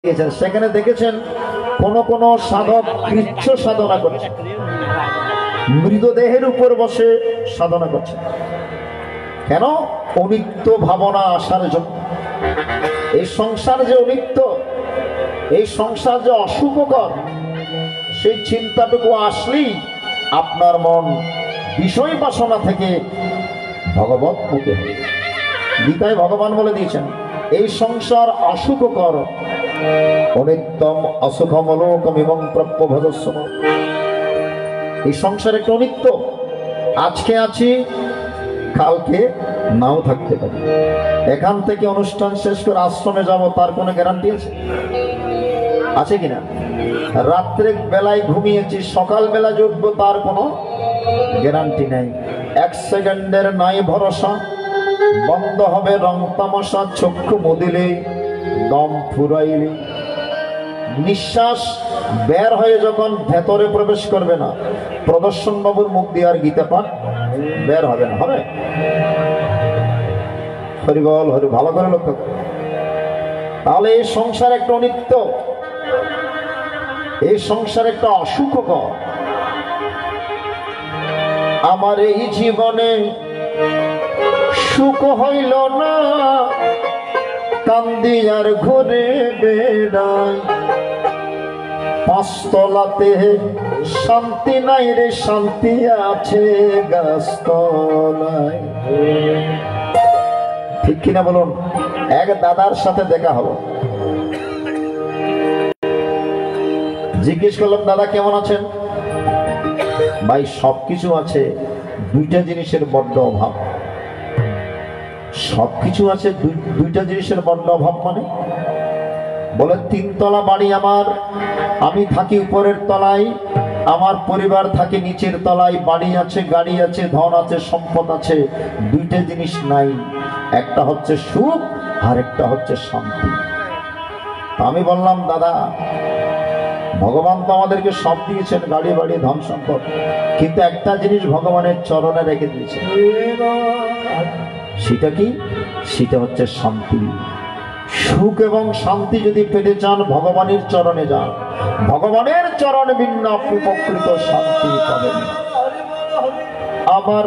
সেখানে দেখেছেন কোন কোন সাধক কৃচ্ছ সাধনা করছে, মৃতদেহের উপর বসে সাধনা করছে। কেন? অনিত্য ভাবনা আসার জন্য। এই সংসার যে অনিত্য, এই সংসার যে অশুভকর, সেই চিন্তাটুকু আসলেই আপনার মন বিষয় বাসনা থেকে ভগবত মুখে হবে। গীতায় ভগবান বলে দিয়েছেন এই সংসার অসুখকর, অনিত্যম অসুখমলোকমিমং প্রাপ্য ভজস্ব। এই সংসার একটা অনিত্য। আজকে আছি, কালকে নাও থাকতে পারি। এখান থেকে অনুষ্ঠান শেষ করে আশ্রমে যাব, তার কোনো গ্যারান্টি আছে? আছে কিনা? রাত্রে বেলায় ঘুমিয়েছি, সকাল বেলা উঠবো, তার কোনো গ্যারান্টি নেই। এক সেকেন্ডের নাই ভরসা। বন্ধ হবে রং তামাশা, চক্ষু মুদিলে দম ফুরাইলে। নিঃশ্বাস বের হয়ে যখন ভেতরে প্রবেশ করবে না, প্রদর্শন বাবুর মুখ দিয়ে আর গীতা পাঠ বের হবে না। হবে? হরিবল হরি, ভালো করে লক্ষ্য করে। তাহলে এই সংসার একটা অনিত্য, এই সংসার একটা অসুখকর। আমার এই জীবনে সুখ হইল না, কান্দি আর ঘুরে বেড়াই। পাঁচতলাতে শান্তি নাই রে, শান্তি আছে গাছতলায়। ঠিক কিনা বলুন? এক দাদার সাথে দেখা হলো, জিজ্ঞেস করলাম দাদা কেমন আছেন? ভাই সবকিছু আছে, দুইটা জিনিসের বড্ড অভাব। সবকিছু আছে, দুইটা জিনিসের বড্ড অভাব মানে? বলে তিনতলা বাড়ি আমার, আমি থাকি উপরের তলায়, আমার পরিবার থাকে নিচের তলায়। বাড়ি আছে, গাড়ি আছে, ধন আছে, সম্পদ আছে, দুইটা জিনিস নাই। একটা হচ্ছে সুখ আর একটা হচ্ছে শান্তি। আমি বললাম দাদা ভগবান তো আমাদেরকে সব দিয়েছেন, গাড়ি বাড়ি ধন সম্পদ, কিন্তু একটা জিনিস ভগবানের চরণে রেখে দিয়েছেন। সেটা কি? সেটা হচ্ছে শান্তি। সুখ এবং শান্তি যদি পেতে চান, ভগবানের চরণে যান। ভগবানের চরণে বিনা আপনি প্রকৃত শান্তি পাবেন। আমার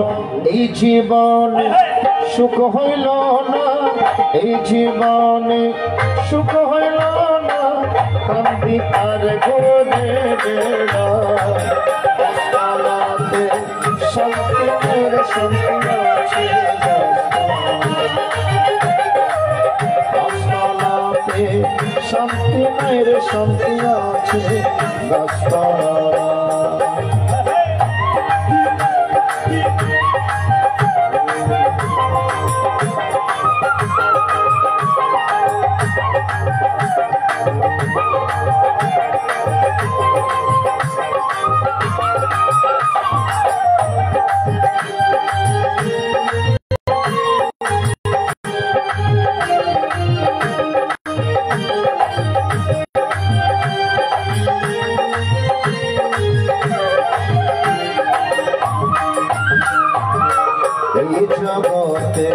এই জীবনে সুখ হইল না, এই জীবনে সুখ হইল না, কান্দি আর ঘুরে বেড়াই। শান্তি শান্তি আছে, শান্তি নাই রে, শান্তি আছে গাছতলা। এই জগতে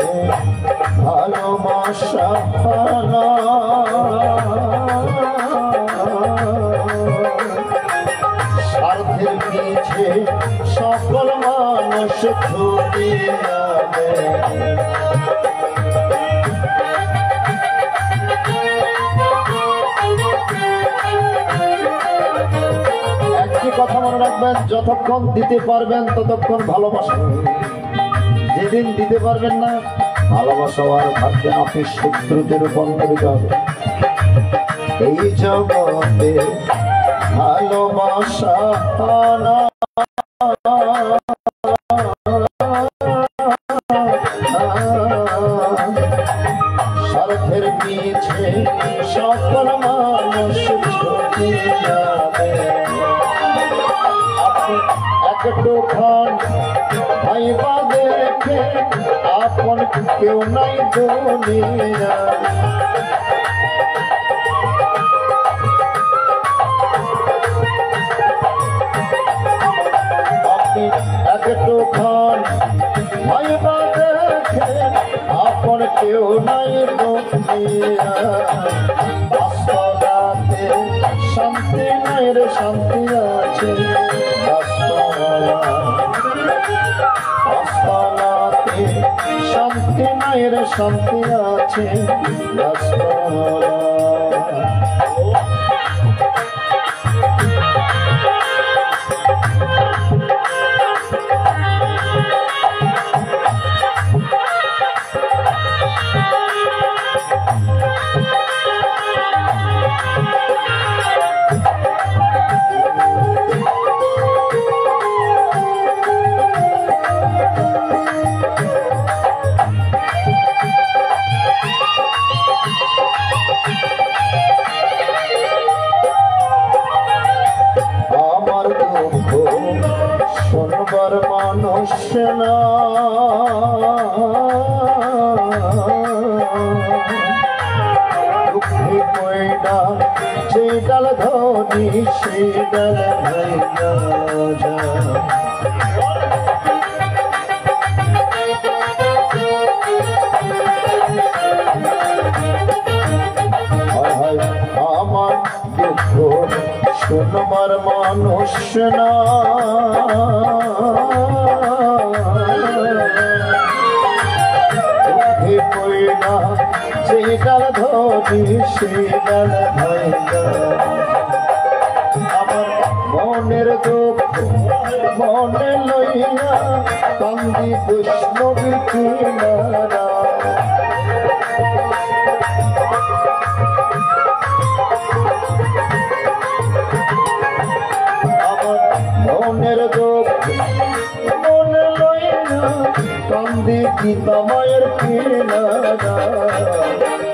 ভালোবাসা না, স্বার্থের পিছে সকল মানুষ ছুটে যাবে। একটি কথা মনে রাখবেন, যতক্ষণ দিতে পারবেন ততক্ষণ ভালোবাসা। যেদিন দিতে পারবেন না, ভালোবাসা আর ভাববেন আপনি শত্রুতে রূপান্তরিত হবে। এই জগতে ভালোবাসা না, স্বার্থের পিছে সকল মানুষ ছুটে যাবে। আপনি একটুখান ভাইবা দেখে, আপন কেউ নাই দুনিয়া। আপনি একটুখান ভাইবা দেখে, আপন কেউ নাই দুনিয়া। বাস্তবতা শান্তি নাই রে শান্তি আছে গাছতলাতে, শান্তি নাই রে শান্তি আছে গাছতলা। শুনবার মানুষ না, দুঃখে কইনা যে ডাল ধনি সে ডাল ভাইয়া যায়। আমার দুঃখ শুনবার মানুষ না, যে ডাল ধরি সে ডাল ভাইয়া। আমার মনের দুঃখ মনে লইয়া কান্দি বৈষ্ণবী কিনারা, মনের দুঃখ মনে লইয়া কান্দি পিতা মায়ের কিনারা।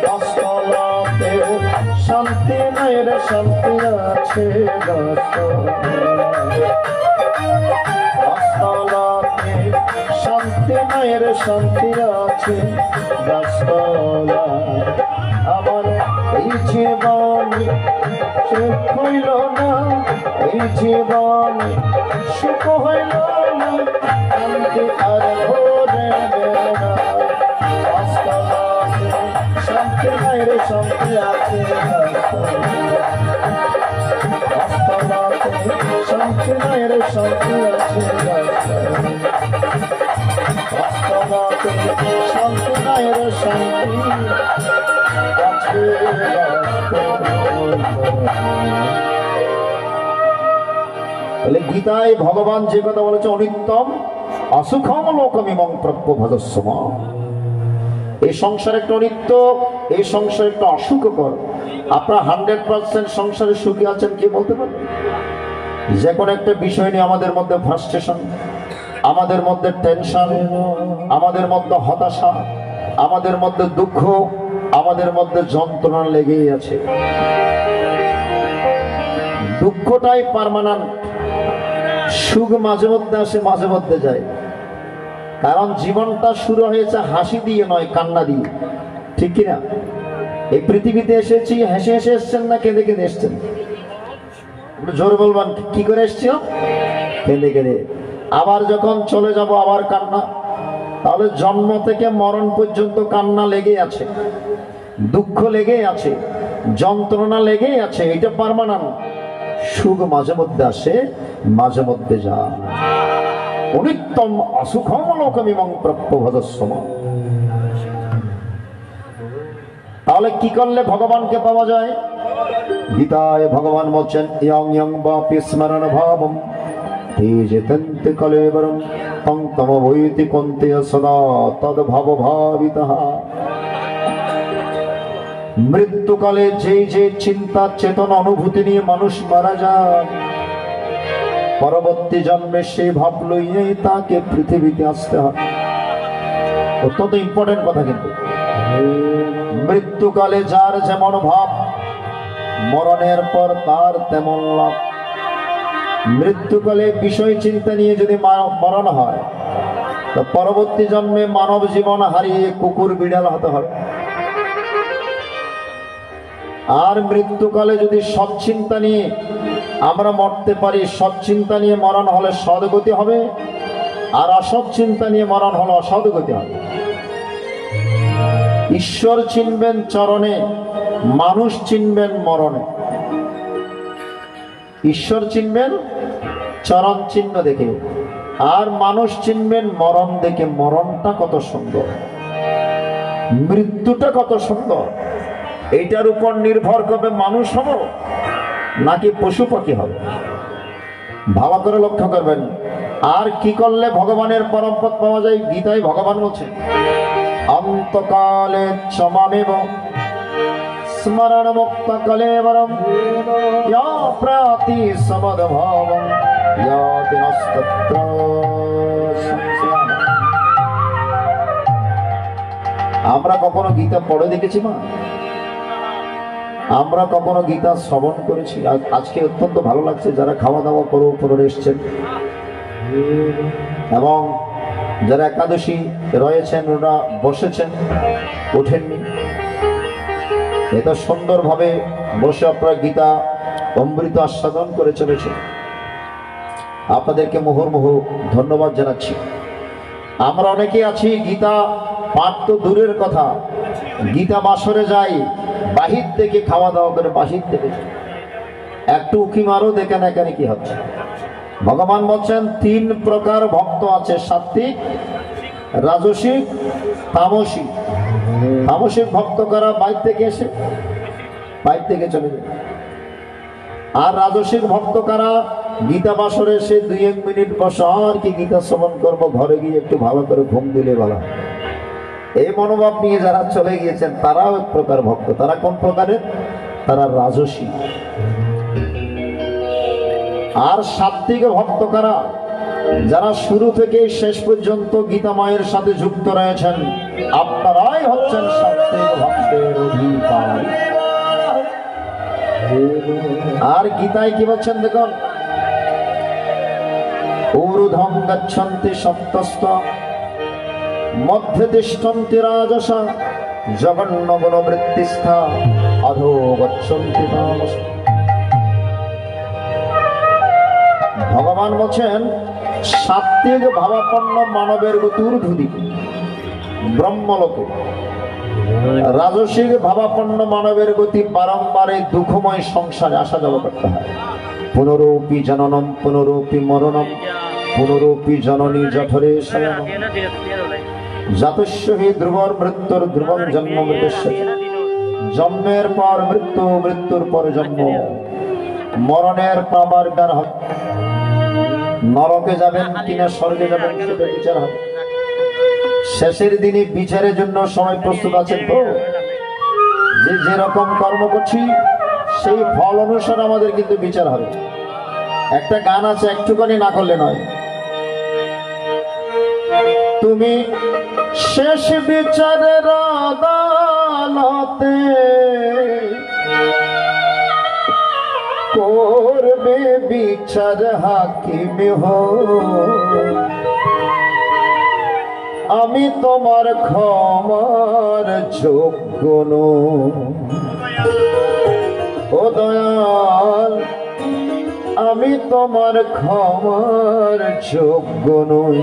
গাছতলাতে শান্তি নাই রে শান্তি আছে গাছতলাতে, শান্তি নাই রে শান্তি আছে গাছতলা। আমার এই জীবন সুখ হইল না, এই জীবন সুখ হইল না, শান্তি আর ভোরে বেড়া। গাছতলাতে শান্তি নাই রে শান্তি আছে গাছতলাতে, শান্তি নাই রে শান্তি আছে গাছতলাতে, শান্তি নাই রে শান্তি আছে। গীতায় ভগবান যে কথা বলেছে, অনিত্যম অসুখম লোকমিমং প্রত্যভজস্ম, এই সংসার একটা অনিত্য, এই সংসার একটা অসুখকর। আপনারা 100% সংসারে সুখী আছেন কি বলতে পারেন? যে কোনো একটা বিষয় নিয়ে আমাদের মধ্যে ফ্রাস্ট্রেশন, আমাদের মধ্যে টেনশন, আমাদের মধ্যে হতাশা, আমাদের মধ্যে দুঃখ, আমাদের মধ্যে যন্ত্রণা লেগেই আছে। দুঃখটাই পার্মানেন্ট, সুখ মাঝে মধ্যে আসে মাঝে মধ্যে যায়। কারণ জীবনটা শুরু হয়েছে হাসি দিয়ে নয়, কান্না দিয়ে, ঠিক কিনা? এই পৃথিবীতে এসেছি হেসে হেসে এসছেন না কেঁদে কেঁদে এসছেন? জোর বলবেন, কি করে এসছি? কেঁদে কেঁদে। আবার যখন চলে যাব আবার কান্না। তাহলে জন্ম থেকে মরণ পর্যন্ত কান্না লেগে আছে, দুঃখ লেগে আছে, যন্ত্রণা লেগেই আছে। এটা পার্মানেন্ট। সুখ মাঝে মধ্যে আসে মাঝে মধ্যে যায়। অনিত্যম অসুখম লোকমিমং প্রত্যভজস্ম। তাহলে কি করলে ভগবানকে পাওয়া যায়? গীতায় ভগবান বলছেন, ইয়ং ইয়ং বাপি স্মরণ ভাবম তেজেতন্তে কলেবরম তং তম বৈতি কন্তে সদা তদ ভাব ভাবিতঃ। মৃত্যুকালে যে যে চিন্তা চেতনা অনুভূতি নিয়ে মানুষ মারা যায়, পরবর্তী জন্মে সেই ভাব লইয়াই তাকে পৃথিবীতে আসতে হয়। অত্যন্ত ইম্পর্টেন্ট কথা। কিন্তু মৃত্যুকালে যার যেমন ভাব, মরণের পর তার তেমন লাভ। মৃত্যুকালে বিষয় চিন্তা নিয়ে যদি মরণ হয়, তো পরবর্তী জন্মে মানব জীবন হারিয়ে কুকুর বিড়াল হতে হবে। আর মৃত্যুকালে যদি সৎচিন্তা নিয়ে আমরা মরতে পারি, সৎচিন্তা নিয়ে মরণ হলে সদ্গতি হবে, আর অসৎ চিন্তা নিয়ে মরণ হলে অসদ্গতি হবে। ঈশ্বর চিনবেন চরণে, মানুষ চিনবেন মরণে। ঈশ্বর চিনবেন চরণ চিহ্ন দেখে, আর মানুষ চিনবেন মরণ দেখে। মরণটা কত সুন্দর, মৃত্যুটা কত সুন্দর, এইটার উপর নির্ভর করবে মানুষ হব নাকি পশু পাখি হবে। ভালো করে লক্ষ্য করবেন। আর কি করলে ভগবানের পরম পদ পাওয়া যায়? গীতায় ভগবান বলছেন, অন্তকালে চমামেব স্মরণ মুক্ত কলেবরম ইয়া প্রাতি সমদভাবম ইয়া দিনস্তত্র সংশয়াম। আমরা কখনো গীতা পড়ে দেখেছি মা? আমরা কখনো গীতা শ্রবণ করেছি? আজকে অত্যন্ত ভালো লাগছে যারা খাওয়া দাওয়া করে এসছেন এবং যারা একাদশী রয়েছেন ওরা বসেছেন, ওঠেননি। এত সুন্দরভাবে বসে আপনারা গীতা অমৃত আস্বাদন করে চলেছেন। আপনাদেরকে মুহুর্মুহু ধন্যবাদ জানাচ্ছি। আমরা অনেকেই আছি গীতা পাঠ তো দূরের কথা, গীতা বাসরে যাই বাহির থেকে, খাওয়া দাওয়া করে বাহির থেকে একটু উকি মারো, দেখেন এখানে কি হচ্ছে। ভগবান বলছেন 3 প্রকার ভক্ত আছে, সাত্বিক, রাজসিক, তামসিক। তামসিক ভক্ত কারা? বাইর থেকে এসে বাইর থেকে চলে যায়। আর রাজসিক ভক্ত কারা? গীতা বাসরে এসে 2-1 মিনিট বসে আর কি গীতা শ্রবণ করবো, ঘরে গিয়ে একটু ভালো করে ঘুম দিলে ভালো। এই মনোভাব নিয়ে যারা চলে গিয়েছেন তারাও এক প্রকার ভক্ত। তারা কোন প্রকারের? তারা রাজসিক। আর সাত্বিক ভক্ত কারা? যারা শুরু থেকে শেষ পর্যন্ত গীতা মায়ের সাথে যুক্ত রয়েছেন। আপনারাই হচ্ছেন সাত্বিক ভক্তের অধিকারী। আর গীতায় কি বলছেন দেখুন, ঊর্ধ্বং গচ্ছন্তি সপ্তস্ত মধ্যে তিষ্ঠন্তি রাজসা জঘন্য গুণবৃত্তিস্থা অধো গচ্ছন্তি তামসা। ভগবান বলছেন সাত্বিক ভাবাপন্ন মানবের গতি ঊর্ধ্বদিকে ব্রহ্মলোকে, রাজসিক ভাবাপন্ন মানবের গতি বারংবার এই দুঃখময় সংসারে আসা যাওয়া করতে হয়। পুনরূপী জননম পুনরূপী মরণম পুনরূপী জননী জঠরে শয়নম জাতস্য হি ধ্রুবর মৃত্যুর ধ্রুবং জন্ম মৃত্যুস্য। জন্মের পর মৃত্যু, মৃত্যুর পর জন্ম, মরণের পর আবার জ্ঞান হবে। নরকে যাবেন কিনা স্বর্গে যাবেন সেটা বিচার হবে। শেষের দিনে বিচারের জন্য সময় প্রস্তুত আছেন তো? যে যেরকম কর্ম করছি সেই ফল অনুসারে আমাদের কিন্তু বিচার হবে। একটা গান আছে, একটুখানি না করলে নয়। তুমি শেষ বিচারের আদালতে করবে বিচার হাকিম হো, আমি তোমার ক্ষমার যোগ্য নই। ও দয়াল, আমি তোমার ক্ষমার যোগ্য নই।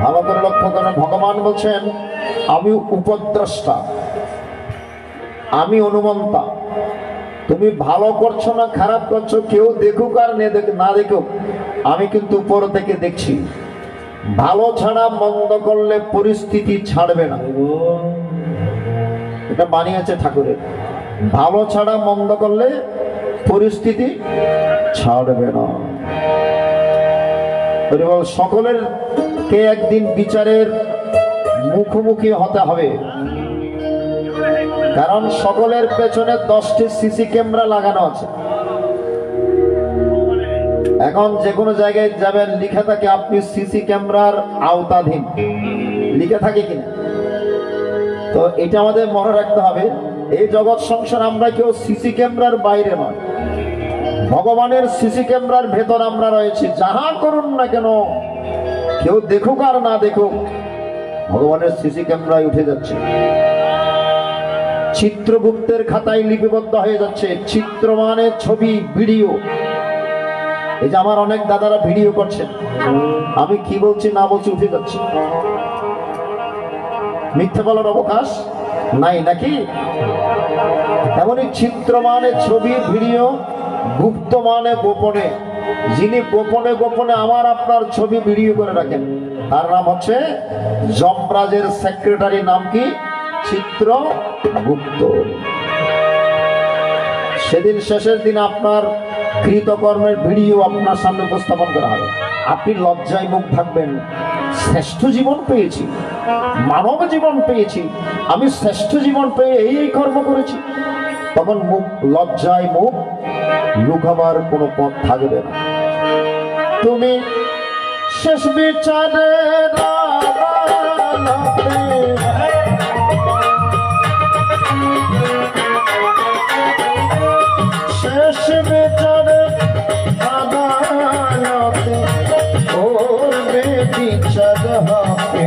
ভালো করে লক্ষ্য করেন, ভগবান বলছেন আমি উপদ্রষ্টা, আমি অনুমন্তা। তুমি ভালো করছো না খারাপ করছো, কেউ দেখুক আর না দেখুক, আমি কিন্তু উপর থেকে দেখছি। ভালো ছাড়া মন্দ করলে পরিস্থিতি ছাড়বে না, এটা বানিয়েছে ঠাকুরের। ভালো ছাড়া মন্দ করলে পরিস্থিতি ছাড়বে না। সকলের কে একদিন বিচারের মুখোমুখি হতে হবে, কারণ সকলের পেছনে 10টি সিসি ক্যামেরা লাগানো আছে। এখন যে কোনো জায়গায় যাবেন লিখে থাকে আপনি সিসি ক্যামেরার আওতাধীন, লিখে থাকে কিনা। তো এটা আমাদের মনে রাখতে হবে, এই জগৎ সংসার আমরা কেউ সিসি ক্যামেরার বাইরে নয়, ভগবানের সিসি ক্যামেরার ভেতর আমরা রয়েছি। যাহা করুন না কেন, কেউ দেখুক আর না দেখুক, ভগবানের সিসি ক্যামেরায় উঠে যাচ্ছে, চিত্রগুপ্তের খাতায় লিপিবদ্ধ হয়ে যাচ্ছে। চিত্র মানে ছবি, ভিডিও। এই যে আমার অনেক দাদারা ভিডিও করছেন, আমি কি বলছি না বলছি উঠে যাচ্ছে। মিথ্যে বলার অবকাশ নাই নাকি? তেমনি চিত্র মানে ছবি, ভিডিও, গুপ্ত মানে গোপনে। যিনি গোপনে গোপনে আমার আপনার ছবি ভিডিও করে রাখেন তার নাম হচ্ছে যমরাজের সেক্রেটারি। নাম কি? চিত্রগুপ্ত। সেদিন শেষের দিন আপনার কৃতকর্মের ভিডিও আপনার সামনে উপস্থাপন করা হবে। আপনি লজ্জায় মুখ থাকবেন, শ্রেষ্ঠ জীবন পেয়েছি, মানব জীবন পেয়েছি, আমি শ্রেষ্ঠ জীবন পেয়ে এই কর্ম করেছি। তখন মুখ লজ্জায় মুখ লুকাবার কোনো পথ থাকবে না। তুমি শেষ বিচারে শেষ বিচারে আদালতে করবে বিচার হবে।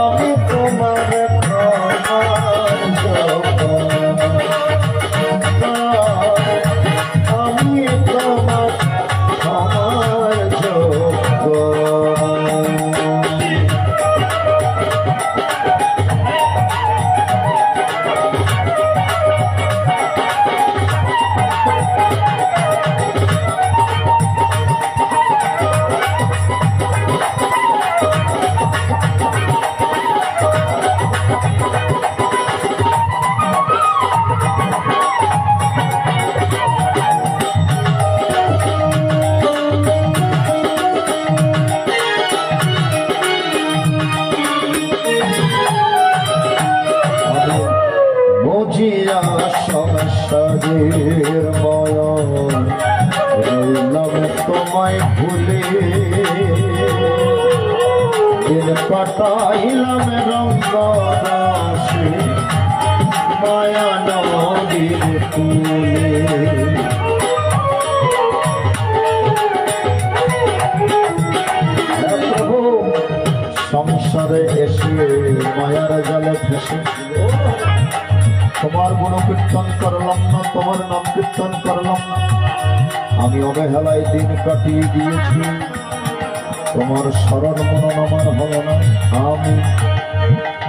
আমি তোমার আমি তোমার আমার যোগ্য। বুঝিয়া সংসারের মায়া রইলাম তোমায় ভুলে, দিন কাটাইলাম রঙ্গরাশি মায়া নদীর কূলে। সংসারে এসে মায়ার জালে ফেসে তোমার গুণ কীর্তন করলাম না, তোমার নাম কীর্তন করলাম না। আমি অবহেলায় দিন কাটিয়ে দিয়েছি, তোমার স্মরণ মনন আমার হলো না। আমি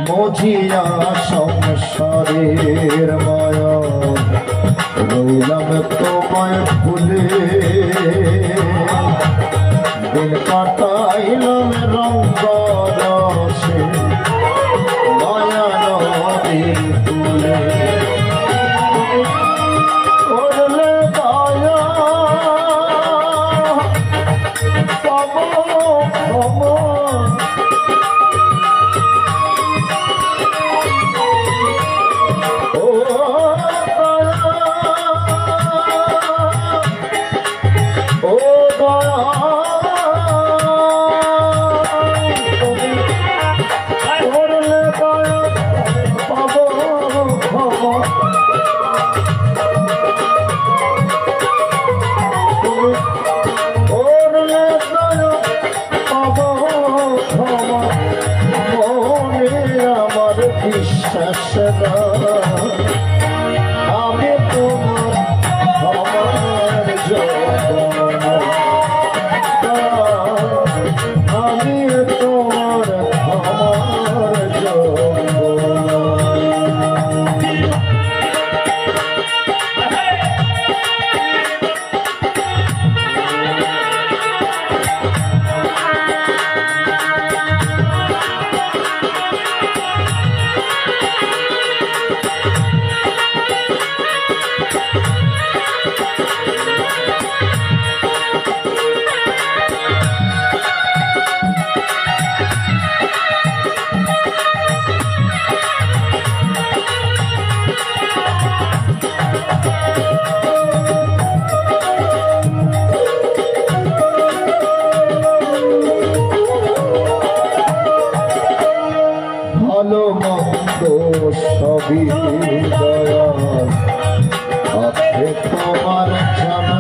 মজিয়া সংসারের মায়া রইলাম তোমায় ভুলে, দিন কাটাইলাম রঙ্গরসে মায়া নদীর কূলে। করলে দয়া পাব ক্ষমা, ও দয়া ও দয়া করলে দয়া পাব ক্ষমা। করলে দয়া পাব ক্ষমা, মনে আমার বিশ্বাস না। আমি তোমার আমার যোগ্য, আমি তোমার আমার যোগ্য। ভালো মন্দ সবই দয়াল আছে তোমার জানা,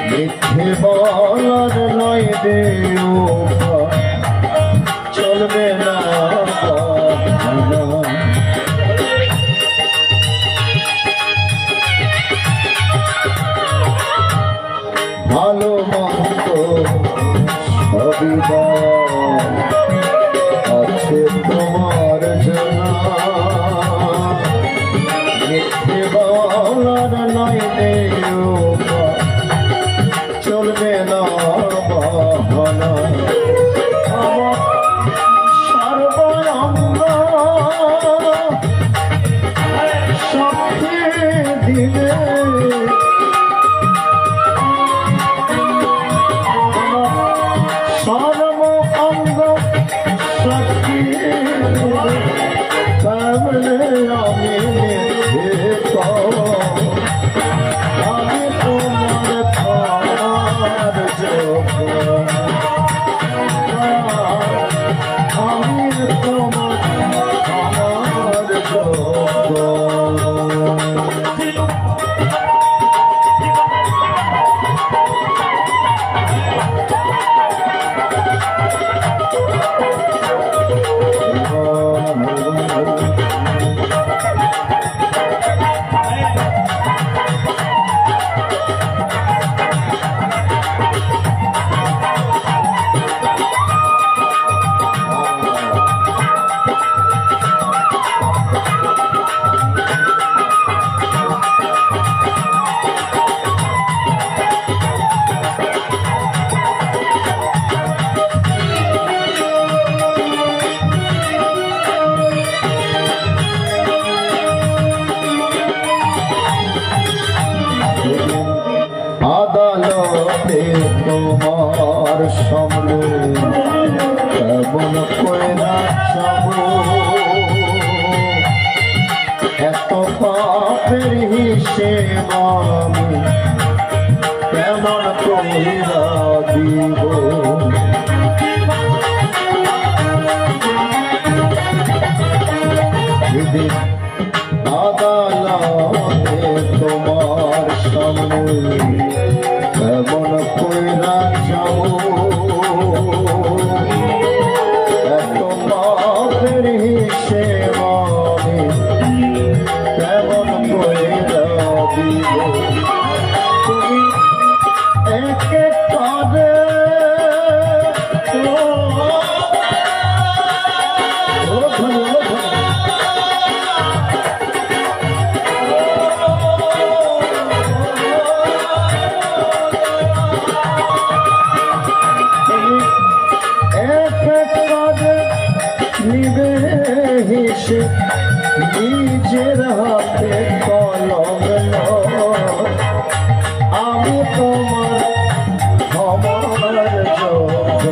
মিথ্যে বলার নয় দেও চলবে না। ভালো মন্দ সবই দয়াল আছে তোমার জানা, আদালতে তোমার সামনে কেমন কইরা যাব, এত পাপের হিসেব আমি কেমন কইরা দিব। আদালতে তোমার সামনে কেমন কইরা যাব, এত পাপের হিসেব আমি কেমন কইরা দিব। তুমি এক এক করে নিজের হাতে কলম আমি তোমার আমার যোগ্য,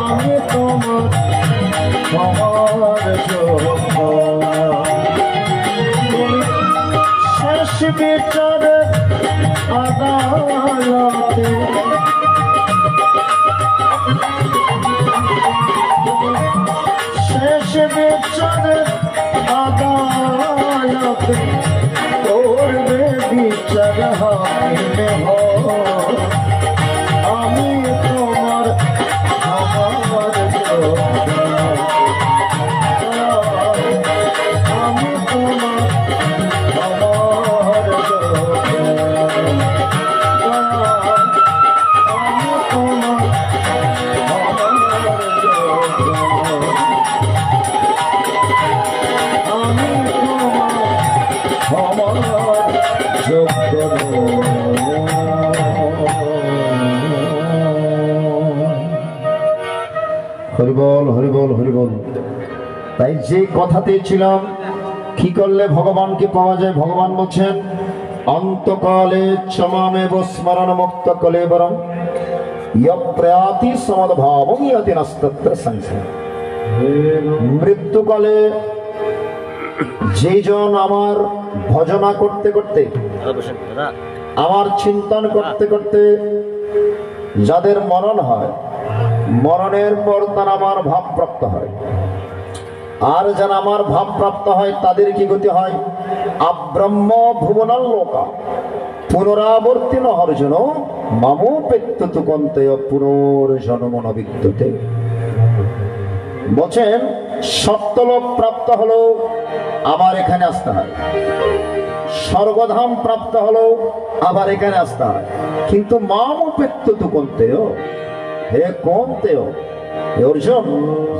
আমি তোমার আমার যোগ্য। শেষ বিচার আদালতে শেষ বিচার আদালতে করবে বিচার হাকিমে আমি তোমার আমার আমি তোমার আমার আমি তোমার হরিবল হরিবল হরিবল। তাই যে কথাতে ছিলাম কি করলে ভগবানকে পাওয়া যায়, ভগবান বলছেন অন্তকালে চমামেব স্মরণ মুক্ত কলেবরম ইয়প্রয়াতি সমদ্ভাবং ইয়াতি নস্তত্র সংশয়। মৃত্যুকালে যেজন আমার ভজনা করতে করতে আমার চিন্তন করতে করতে যাদের মরণ হয়, মরণের পর তারা আমার ভাবপ্রাপ্ত হয়, আর যারা আমার ভাবপ্রাপ্ত হয় তাদের কি গতি হয়, আব্রহ্ম ভুবনাল্লোকা পুনরাবর্তী নহর্জন মামোপেত্যতু কন্তেয় পুনর্জন্ম নবিদ্যতে। বলছেন সত্যলোক প্রাপ্ত হলো আবার এখানে আসতে হয়, স্বর্গধাম প্রাপ্ত হলো আবার এখানে আসতে হয়, কিন্তু মামোপেত্যতু কন্তেয়, হে কন্তেয় অর্জুন,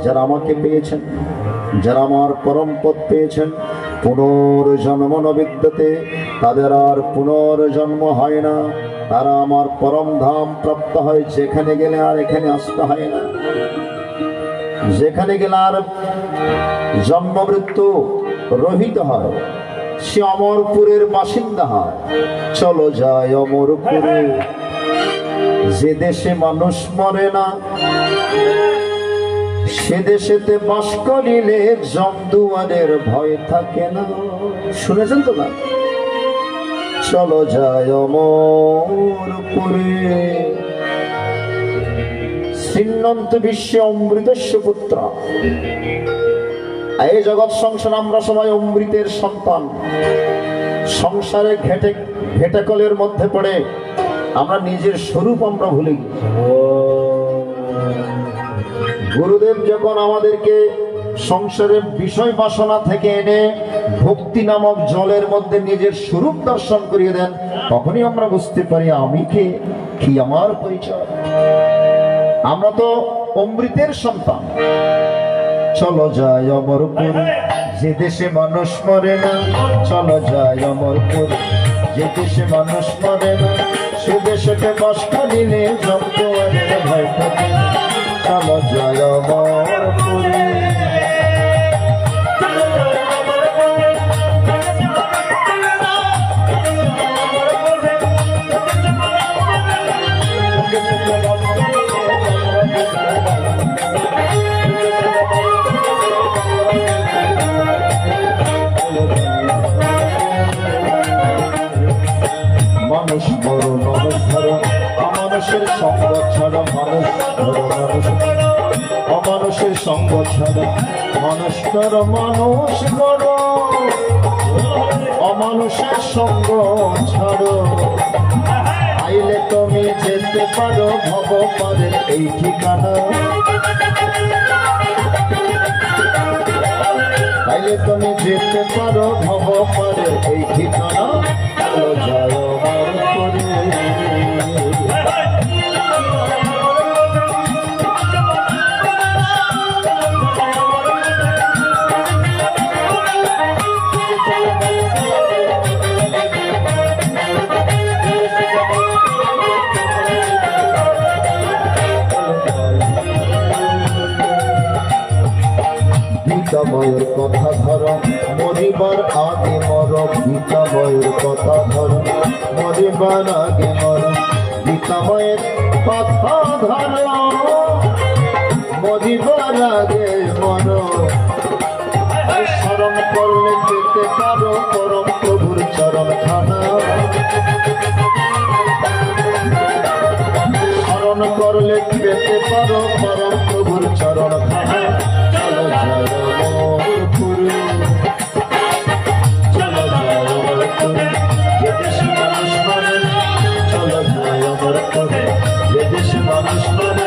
যারা আমাকে পেয়েছেন, যারা আমার পরম পদ পেয়েছেন, পুনর্জন্ম নবিদ্যতে, তাদের আর পুনর্জন্ম হয় না, তারা আমার পরম ধাম প্রাপ্ত হয়, যেখানে গেলে আর এখানে আসতে হয় না, যেখানে গেলে আর জন্ম মৃত্যু রহিত হয়, সে অমরপুরের বাসিন্দা হয়। চলো যায় অমরপুরে, যে দেশে মানুষ মরে না, সে দেশেতে বাস করিলে জমদুয়ারের ভয় থাকে না। শুনেছেন তো না? চলো যায় অমরপুরে, শ্রীনন্ত বিশ্বে অমৃতস্য পুত্র। এই জগৎ সংসার আমরা সবাই অমৃতের সন্তান। সংসারে ঘেটেকলের মধ্যে পড়ে আমরা নিজের স্বরূপ আমরা ভুলে গেছি। গুরুদেব যখন আমাদেরকে সংসারের বিষয় বাসনা থেকে এনে ভক্তি নামক জলের মধ্যে নিজের স্বরূপ দর্শন করিয়ে দেন, তখনই আমরা বুঝতে পারি আমি কে, কি আমার পরিচয়। আমরা তো অমৃতের সন্তান। চলো যায় অমরপুর, যে দেশে মানুষ মরে না, চলো যায় অমরপুর, যে দেশে মানুষ মরে না, সে দেশেতে বাস করিলে জমদুয়ারের ভয় থাকে না। চলো যায় অমরপুরে, অমানুষের সঙ্গ ছাড়া মানুষ মানুষ, অমানুষের সঙ্গ ছাড়া মানুষ কর মানুষ করো, অমানুষের সঙ্গ ছাড়ো। আইলে তুমি যেতে পারো ভগবানের এই ঠিকানা, আইলে তুমি যেতে পারো ভগবানের এই ঠিকানা। চলো যায় আমার করে, গীতাময়ের কথা ধরো মরিবার আগে মর, গীতাময়ের কথা ধরো মরিবার আগে মর, গীতাময়ের কথা ধরো মরিবার আগে মর। স্মরণ করলে পেতে পারো পরম প্রভুর চরণ খানা, স্মরণ করলে পেতে পারো পরম প্রভুর চরণ খানা। চলো যায় আমার পুরে, চলো যায় আমার পুরে, যে দেশে মানুষ মানে, চলো যায় আমার পুরে, যে দেশে মানুষ মানে,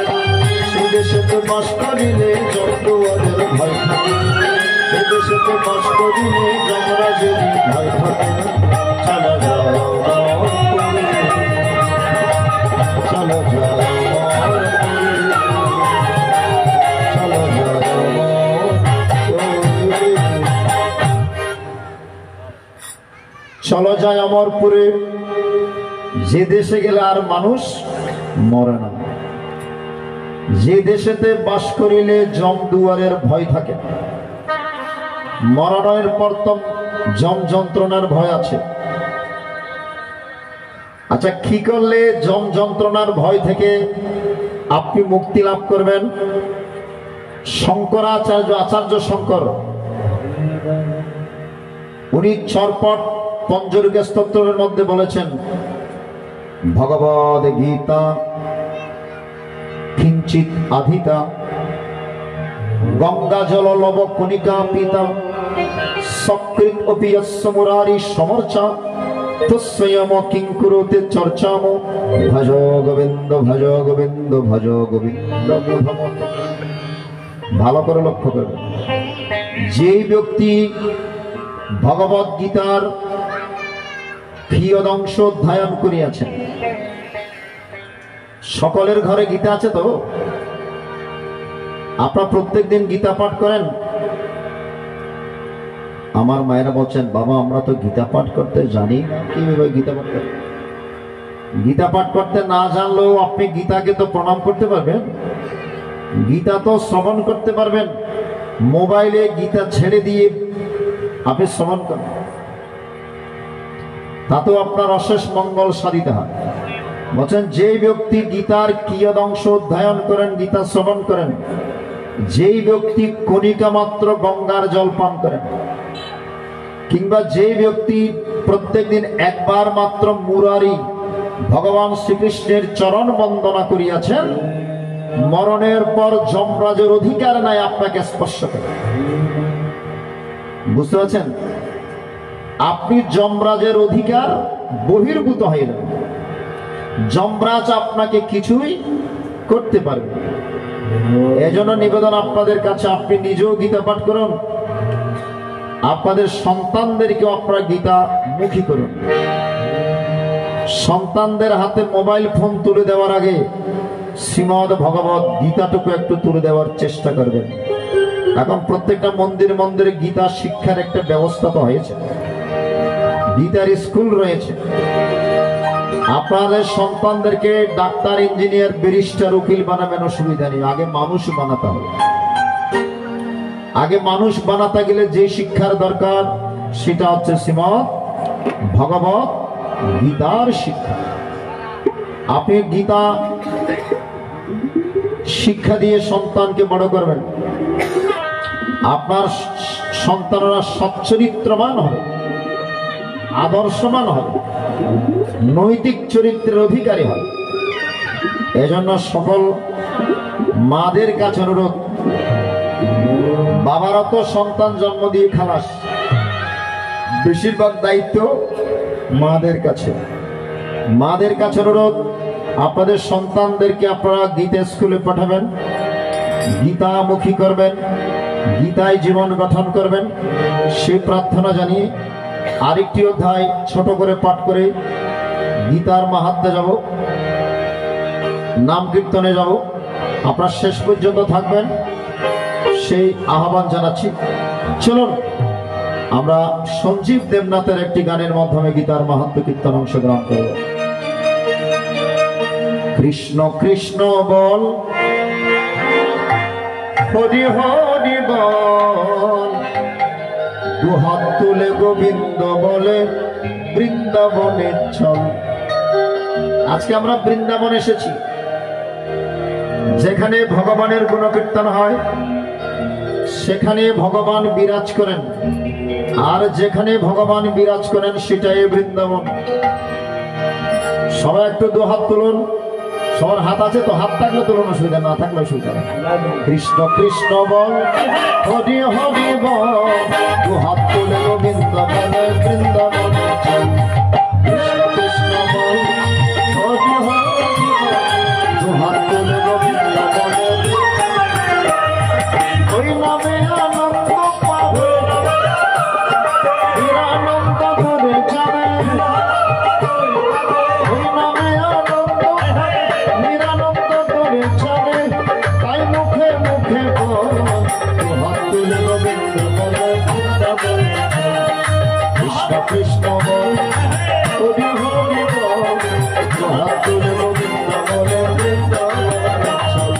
সে দেশেতে বাস করিলে জন্তুয়াদের ভয় থাকে, সে দেশেতে বাস করিলে যমরাজের ভয় থাকে। চলো যায় আমার পুরে, চলো যায় আমার পুরে, চলো যায় চলো যায় অমরপুরে, যে দেশে গেলে আর মানুষ মরে না, যে দেশেতে বাস করিলে জম দুয়ারের ভয় থাকে। মরণের পর তো জম যন্ত্রণার ভয় আছে। আচ্ছা, কি করলে জম যন্ত্রণার ভয় থেকে আপনি মুক্তি লাভ করবেন? শঙ্করাচার্য, আচার্য শঙ্কর, উনি চরপট পঞ্জরিকা স্তোত্রের মধ্যে বলেছেন, ভগবদ গীতা কিঞ্চিত আধিতা, গঙ্গা জল লব কণিকা পিতা, সকৃত অপি যস্য মুরারি সমর্চা, তস্যয়ম কিং কুরুতে চর্চাম, ভজ গোবিন্দ ভজ গোবিন্দ ভজ গোবিন্দ। ভালো করে লক্ষ্য করবেন, যেই ব্যক্তি ভগবদ গীতার কিয়দংশ অধ্যয়ন করিয়াছেন, সকলের ঘরে গীতা আছে তো? আপনারা প্রত্যেক দিন গীতা পাঠ করেন? আমার মায়েরা বলছেন, বাবা আমরা তো গীতা পাঠ করতে জানি না, কিভাবে গীতা পাঠ করেন? গীতা পাঠ করতে না জানলেও আপনি গীতাকে তো প্রণাম করতে পারবেন, গীতা তো শ্রবণ করতে পারবেন। মোবাইলে গীতা ছেড়ে দিয়ে আপনি শ্রবণ করেন, তাতেও আপনার অশেষ মঙ্গল সাধিত হয়। বলছেন, যেই ব্যক্তি গীতার কিয়দংশ অধ্যয়ন করেন, গীতা শ্রবণ করেন, যেই ব্যক্তি কণিকা মাত্র গঙ্গার জল পান করেন, কিংবা যেই ব্যক্তি প্রত্যেকদিন একবার মাত্র মুরারি ভগবান শ্রীকৃষ্ণের চরণ বন্দনা করিয়াছেন, মরণের পর যমরাজের অধিকার নাই আপনাকে স্পর্শ করে। বুঝতে পারছেন? আপনি যমরাজের অধিকার বহির্ভূত হয়ে যাবেন, যমরাজ আপনাকে কিছুই করতে পারবে। এজন্য নিবেদন আপনাদের কাছে, আপনি নিজেও গীতা পাঠ করুন, আপনাদের সন্তানদেরকেও আপনারা গীতা মুখী করুন। সন্তানদের হাতে মোবাইল ফোন তুলে দেওয়ার আগে শ্রীমদ ভগবত গীতাটুকু একটু তুলে দেওয়ার চেষ্টা করবেন। এখন প্রত্যেকটা মন্দির মন্দিরে গীতা শিক্ষার একটা ব্যবস্থা তো হয়েছে, গীতার স্কুল রয়েছে। আপনাদের সন্তানদেরকে ডাক্তার, ইঞ্জিনিয়ার, ব্যারিস্টার, উকিল বানাবেন, অসুবিধা নেই, আগে মানুষ বানাতে হবে। আগে মানুষ বানাতে গেলে যে শিক্ষার দরকার সেটা হচ্ছে শ্রীমদ ভগবত গীতার শিক্ষা। আপনি গীতা শিক্ষা দিয়ে সন্তানকে বড় করবেন, আপনার সন্তানরা সচ্চরিত্রবান হবে, আদর্শবান হবে, নৈতিক চরিত্রের অধিকারী হবে। এজন্য সকল মাদের কাছে অনুরোধ, বাবারা তো সন্তান জন্ম দিয়ে খালাস, বেশিরভাগ দায়িত্ব মাদের কাছে। মাদের কাছে অনুরোধ, আপনাদের সন্তানদেরকে আপনারা গীতা স্কুলে পাঠাবেন, গীতামুখী করবেন, গীতায় জীবন গঠন করবেন, সেই প্রার্থনা জানিয়ে আরেকটি অধ্যায় ছোট করে পাঠ করে গীতার মাহাত্ম্যে যাব, নাম কীর্তনে যাব। আপনারা শেষ পর্যন্ত থাকবেন সেই আহ্বান জানাচ্ছি। চলুন আমরা সঞ্জীব দেবনাথের একটি গানের মাধ্যমে গীতার মাহাত্ম্য কীর্তন অংশগ্রহণ করব। কৃষ্ণ কৃষ্ণ বল, হরি হরি বল, দুহাত তুলে গোবিন্দ বলে বৃন্দাবনে চল। আজকে আমরা বৃন্দাবন এসেছি, যেখানে ভগবানের গুণকীর্তন হয়, সেখানে ভগবান বিরাজ করেন, আর যেখানে ভগবান বিরাজ করেন সেটাই বৃন্দাবন। সবাই একটু দুহাত তুলুন। সবার হাত আছে তো? হাত থাকলে তুলুন, অসুবিধা, না থাকলে অসুবিধা। কৃষ্ণ কৃষ্ণ বল, হরি হরি বল, দুহাত তুলে গোবিন্দ বলে বৃন্দাবন চল। কৃষ্ণ কৃষ্ণ বল, হরি হরি বল, দুহাত তুলে গোবিন্দ বলে, ওই নামে আনন্দ পাবে, নিরানন্দ ধরে যাবে, ওই নামে আনন্দ নিরানন্দ ধরে যাবে, তাই মুখে মুখে বল, দুহাত তুলে গোবিন্দ বলে বৃন্দাবন। কৃষ্ণ কৃষ্ণ বল, হরি হরি বল, দুহাত তুলে গোবিন্দ বলে বৃন্দাবন চল।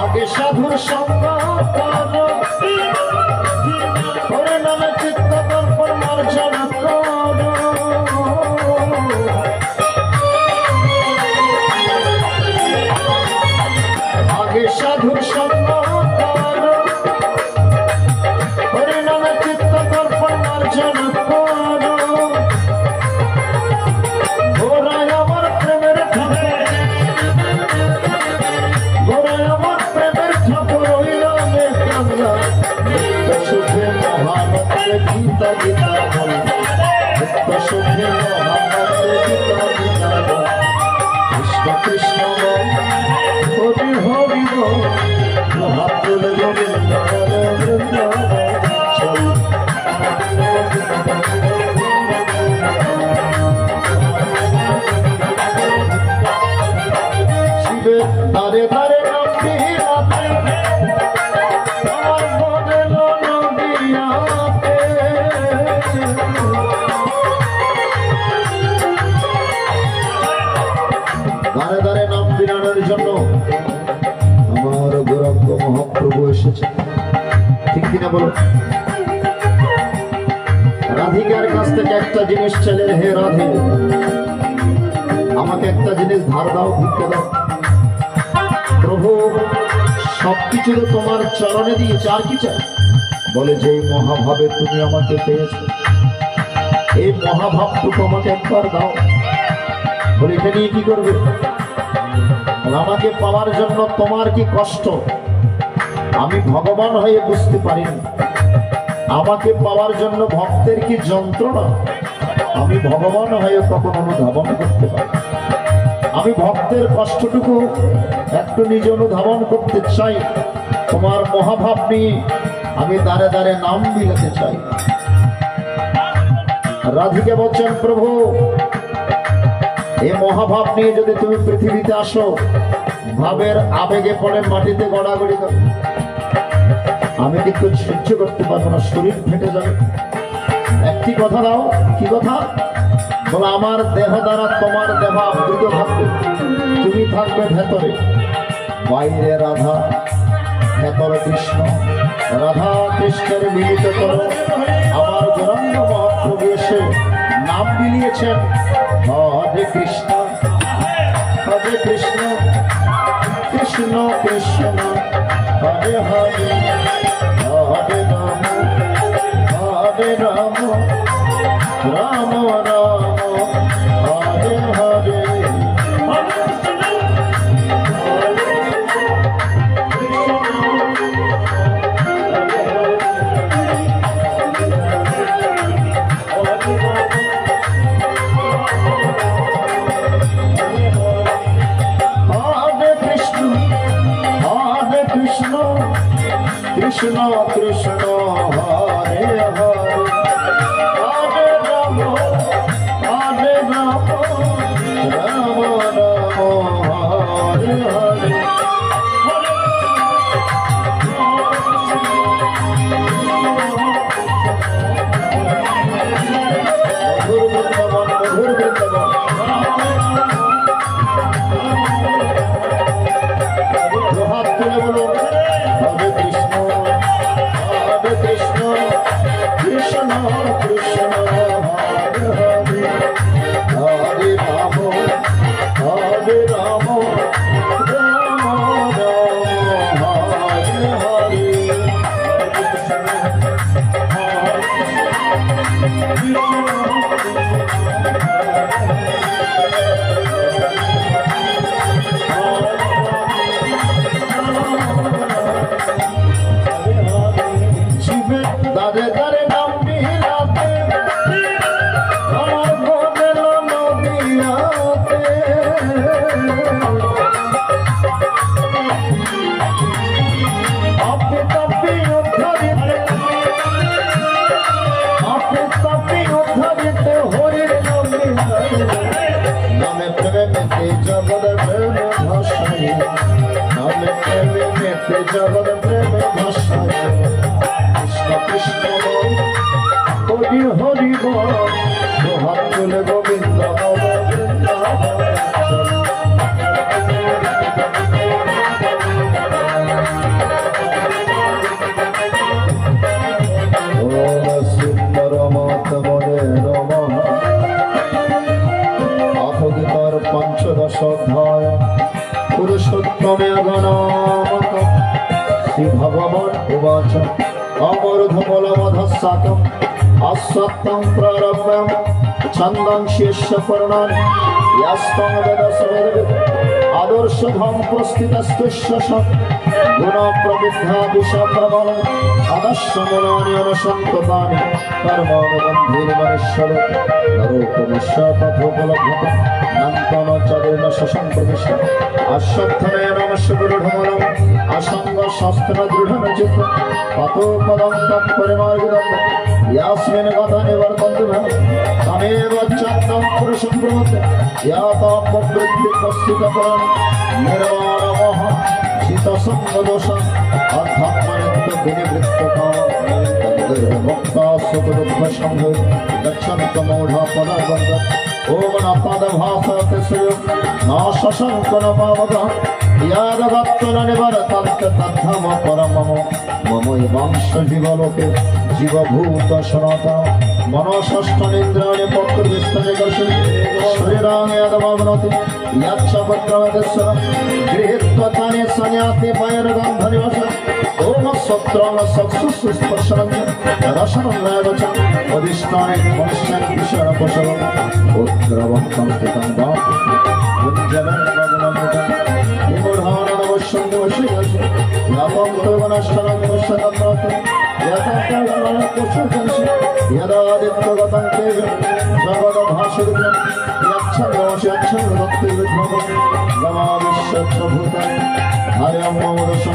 আগে সাধুর সঙ্গ কর, ওরে নামে চিত্ত দর্পণ মার্জন কর। আগে সাধুর সঙ্গ কর, ওরে নামে চিত্ত দর্পণ মার্জন কর। ওরাই আমার প্রেমের ঠাকুর, ওরাই আমার প্রেমের ঠাকুর, ওই নামে কান্না নিত্য সুখে মহানন্দে গীতা গীতা বল, নিত্য সুখে মহানন্দে গীতা গীতা বল। কৃষ্ণ কৃষ্ণ বল, হরি হরি বল, দুহাত তুলে গোবিন্দ বলে বৃন্দাবন চল। শিবের তারে তারে নাম বিরাতে, আমার বদল নদিয়াতে। দারে দারে নাম বিরানোর জন্য আমার গৌরাঙ্গ মহাপ্রভু এসেছে, ঠিক কিনা বলো? রাধিকার কাছ থেকে একটা জিনিস চাইলেন, হে রাধে আমাকে একটা জিনিস ধার দাও, ভিক্ষা দাও। প্রভু সবকিছু তো তোমার চরণে দিয়েছে, আর কি চাই? বলে যে মহাভাবে তুমি আমাকে পেয়েছো, এই মহাভাবটুকু আমাকে একবার দাও। বলে এটা নিয়ে কি করবে? আমাকে পাওয়ার জন্য তোমার কি কষ্ট আমি ভগবান হয়ে বুঝতে পারিনি। আমাকে পাওয়ার জন্য ভক্তের কি যন্ত্রণা আমি ভগবান হয়ে কখনো অনুধাবন করতে পারি। আমি ভক্তের কষ্টটুকু একটু নিজে অনুধাবন করতে চাই। তোমার মহাভাব নিয়ে আমি দাঁড়ে দাঁড়ে নাম বিলাতে চাই। রাধিকা বলছেন, প্রভু এই মহাভাব নিয়ে যদি তুমি পৃথিবীতে আসো, ভাবের আবেগে পড়ে মাটিতে গড়াগড়ি করো, আমি কিন্তু সহ্য করতে পারবো না, শরীর ফেটে যাবে। একটি কথা দাও। কি কথা? বলে আমার দেহ দ্বারা তোমার দেহ আবৃত থাকবে, তুমি থাকবে ভেতরে, বাইরে রাধা, ভেতরে কৃষ্ণ। রাধা কৃষ্ণের মিলিত করো। আমার গৌরাঙ্গ মহাপ্রভু এসে নাম বিলিয়েছেন, হরে কৃষ্ণ হরে Krishna Krishna Krishna Hare Hare Hare Hare Rama, Hare Rama, Rama Rama, Hare Hare. Krishna Krishna Hare Hare Hare Rama Hare Rama Rama Rama Hare Hare Madhur Vrindavan Madhur Vrindavan Hath তুলে বলো Hare Krishna Krishna Krishna Hare Hare Hare Rama Hare Rama Rama Rama Hare Hare Dare dare nam milate, amar godelo nodiyate. Ape tapi udharite, ape tapi udharite horir nodiyate. Name premete jagad preme bhashaye, name premete jagad preme bhashaye. Krishna Hori Hori Bol Hath Tule Govinda Govinda Om Sundaramata-mane Namaha Atha-gitar Panchadasha-adhyaya Purushottamaya-ganamata Sri Bhagavan Uvacha Amardhamalamadhasatam Asattam prarabhyam Chandam shesha parnan Yastam vedasaved Adarshadham prastitastushasha Guna pravidha vishaprabala Adashamunani anasantadani Karmanagandhini manishale Narokamasha pathopalabhata Nantana chadirna sasampradisha Ashatthame namasya gurudhamalam Asanga shastra drudhana chitta Pato padam tam parimargidam Yasmin gata nivartanduna Tameva chattam purusham brahmate Yata pavritti pastita paran Nirvana maha Sita sanga dosha Adhatmanitya vinivritta kama Tandirva mukta sukha dukha shambhu Dakshanta modha padabandha Om napada bhasa tisyo Nasha shankana pavada Yada gattana nivaratanta tadhama paramamo Mamoi vangsha jivaloke Jiva bhuta sanata Manasashtanindrani pakradistane karshi Shrirang yadavagnati Yacha patravadesara Grihitvatani sanyati payaragandhani vasa Om satrana saksus sparshananya Rashanam nayavacha Vadishtani manishyan kishara pashavam Uttravaktam stitam dhatu Vijjavan vagnamritam Nimurhana navashyam nivashiyasya Yapam turvanashtanam nivashyatam dhatu Yatatayasana kushurjansi Yadaditya gatam teja Jagada bhashirujam Yacham yavashyacham rati vidhvavam Gamavishyacha bhutam Haryam mamadasha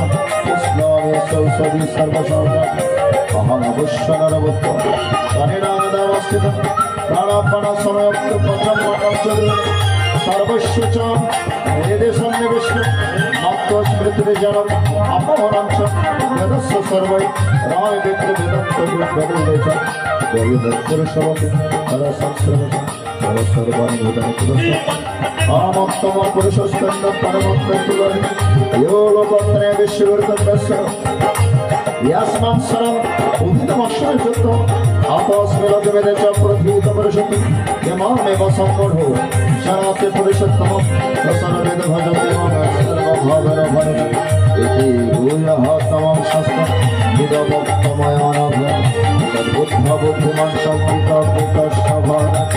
Isnami sausadi sarvasavta Aham abhishyanarabhutta Kaninanadavastita Pranapana samayakta pacham matachadri Sarvashyacha Vedesam nivishya Matva smriti janam Apamanamcha Yadasya sarvai Raya vitri vedanta vidvadulecha Govinda shavati Kala sarsravata Kala sarvan vedana kudasa Amattama purushastanda paramatma tulari Yolo patre vishvirtam dasa Yasman saram Udhitam ashayattam Atas viladvedecha pradhita parashati Yamame vasam madho জানাতে পুরুষোত্তম প্রসন্নবেদ ভজতে ভবের ভরে ইতি ভূয়ঃতমং শাস্ত্র বিদবক্তময়ানভ সদ্বুদ্ধ বুদ্ধিমান সংকৃত কৃত সভানাথ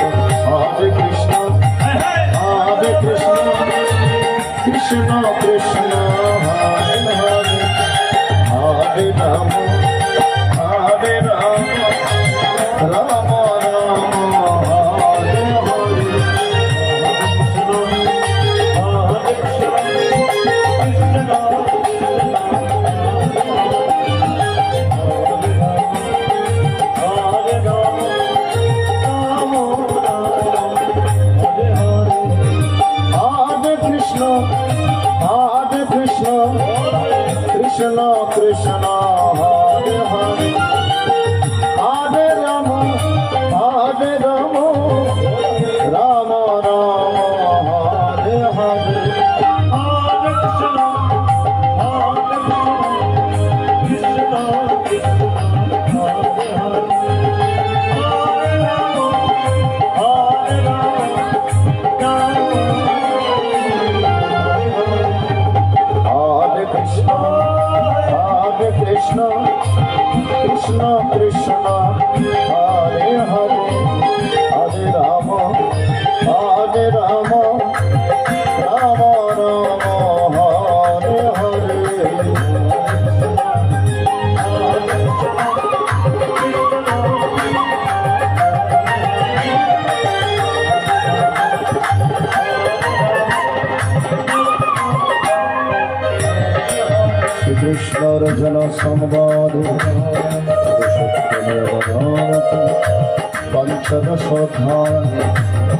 হরে কৃষ্ণ কৃষ্ণ কৃষ্ণ হরে হরে হরে রাম হরে Ram Ram Ram Hare Hare Hare Krishna Krishna Krishna Krishna Hare Hare Hare Rama Hare Rama Rama Rama Hare Hare Hare Krishna Krishna Krishna Hare Hare Hare Rama Hare Rama Hare Krishna Krishna Krishna Krishna Hare Hare Hare Rama Hare Rama Rama Rama Hare Hare Krishna Rajana Samvadu Panchadasodhara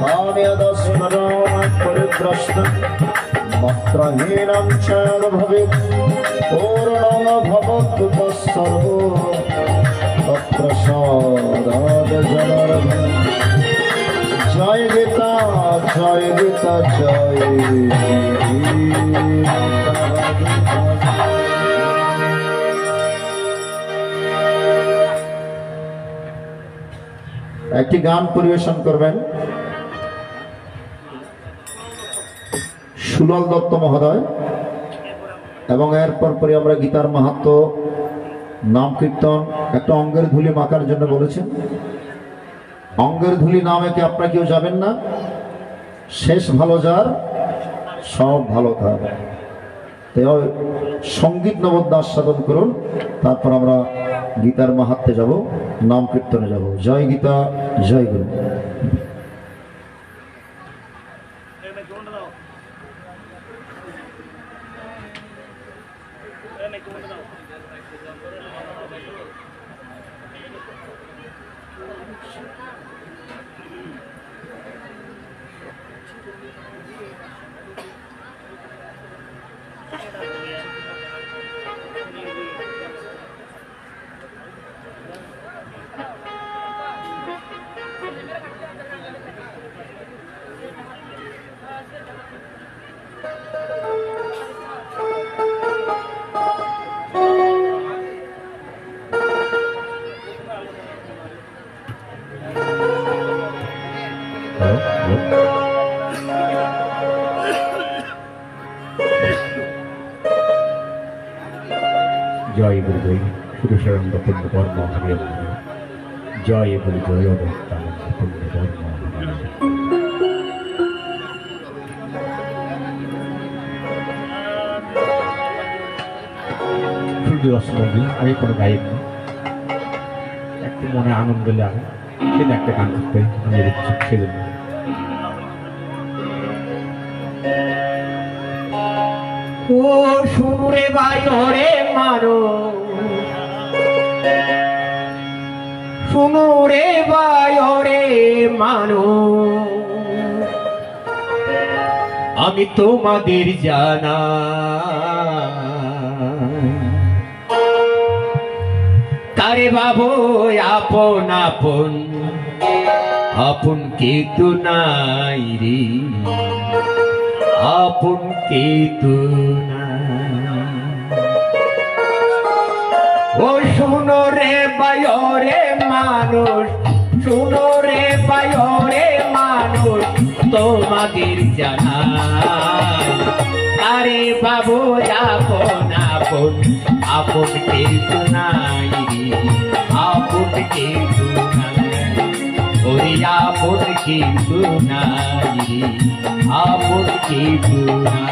Bhavyadasmaram Paridrashta Matrahinam Chad Bhavit Purnama Bhavat Sarvo Tatrasadad Janarabha Jai Gita Jai Gita Jai Gita একটি গান পরিবেশন করবেন সুলল দত্ত মহোদয় এবং এরপর পরে আমরা গীতার মাহাত্ম্য নাম কীর্তন একটা অঙ্গের ধুলি মাখার জন্য বলেছেন। অঙ্গের ধুলি না মেখে আপনারা কেউ যাবেন না। শেষ ভালো যার সব ভালো তার। সঙ্গীত নবদ্য আস্বাদন করুন, তারপর আমরা গীতার মাহাত্ম্যে যাব, নাম কীর্তনে যাব। জয় গীতা, জয় গুরু। জয় গুরু জয় পুরুষানন্দ পুণ্য কর্ম হরে জয় গুরু জয় অবস্থানন্দ পুণ্য কর্ম। সূর্যরশ্মি আমি কোনো গায়ক না, একটু মনে আনন্দ লাগে সেটা একটা গান করতে নিজের ইচ্ছা, সেজন্য ও শুনুরে ভাই ওরে মারো, শুনুরে ভাই ওরে মারো, আমি তোমাদের জানা তারে বাবু আপন আপন আপন কে তো নাই রে, আপন কে তো ও শুনো রে বায়রে মানুষ, শুনো রে বায়রে মানুষ, তোমাদের জানাই আরে বাবু আপন আপন আপন কেউ নাই রে আপন কেউ নাই ওরে আপন কেউ নাই রে আপন কেউ নাই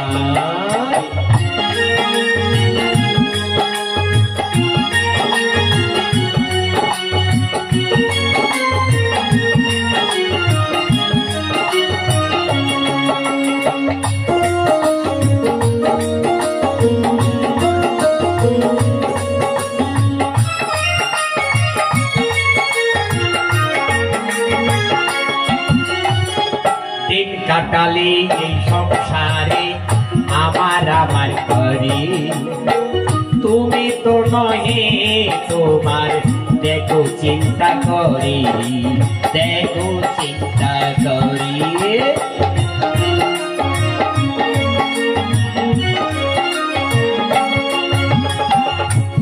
দিন কাটালে এই সংসারে আমার আমার করে তুমি তো নহে তোমার দেখো চিন্তা করি দেখো চিন্তা করি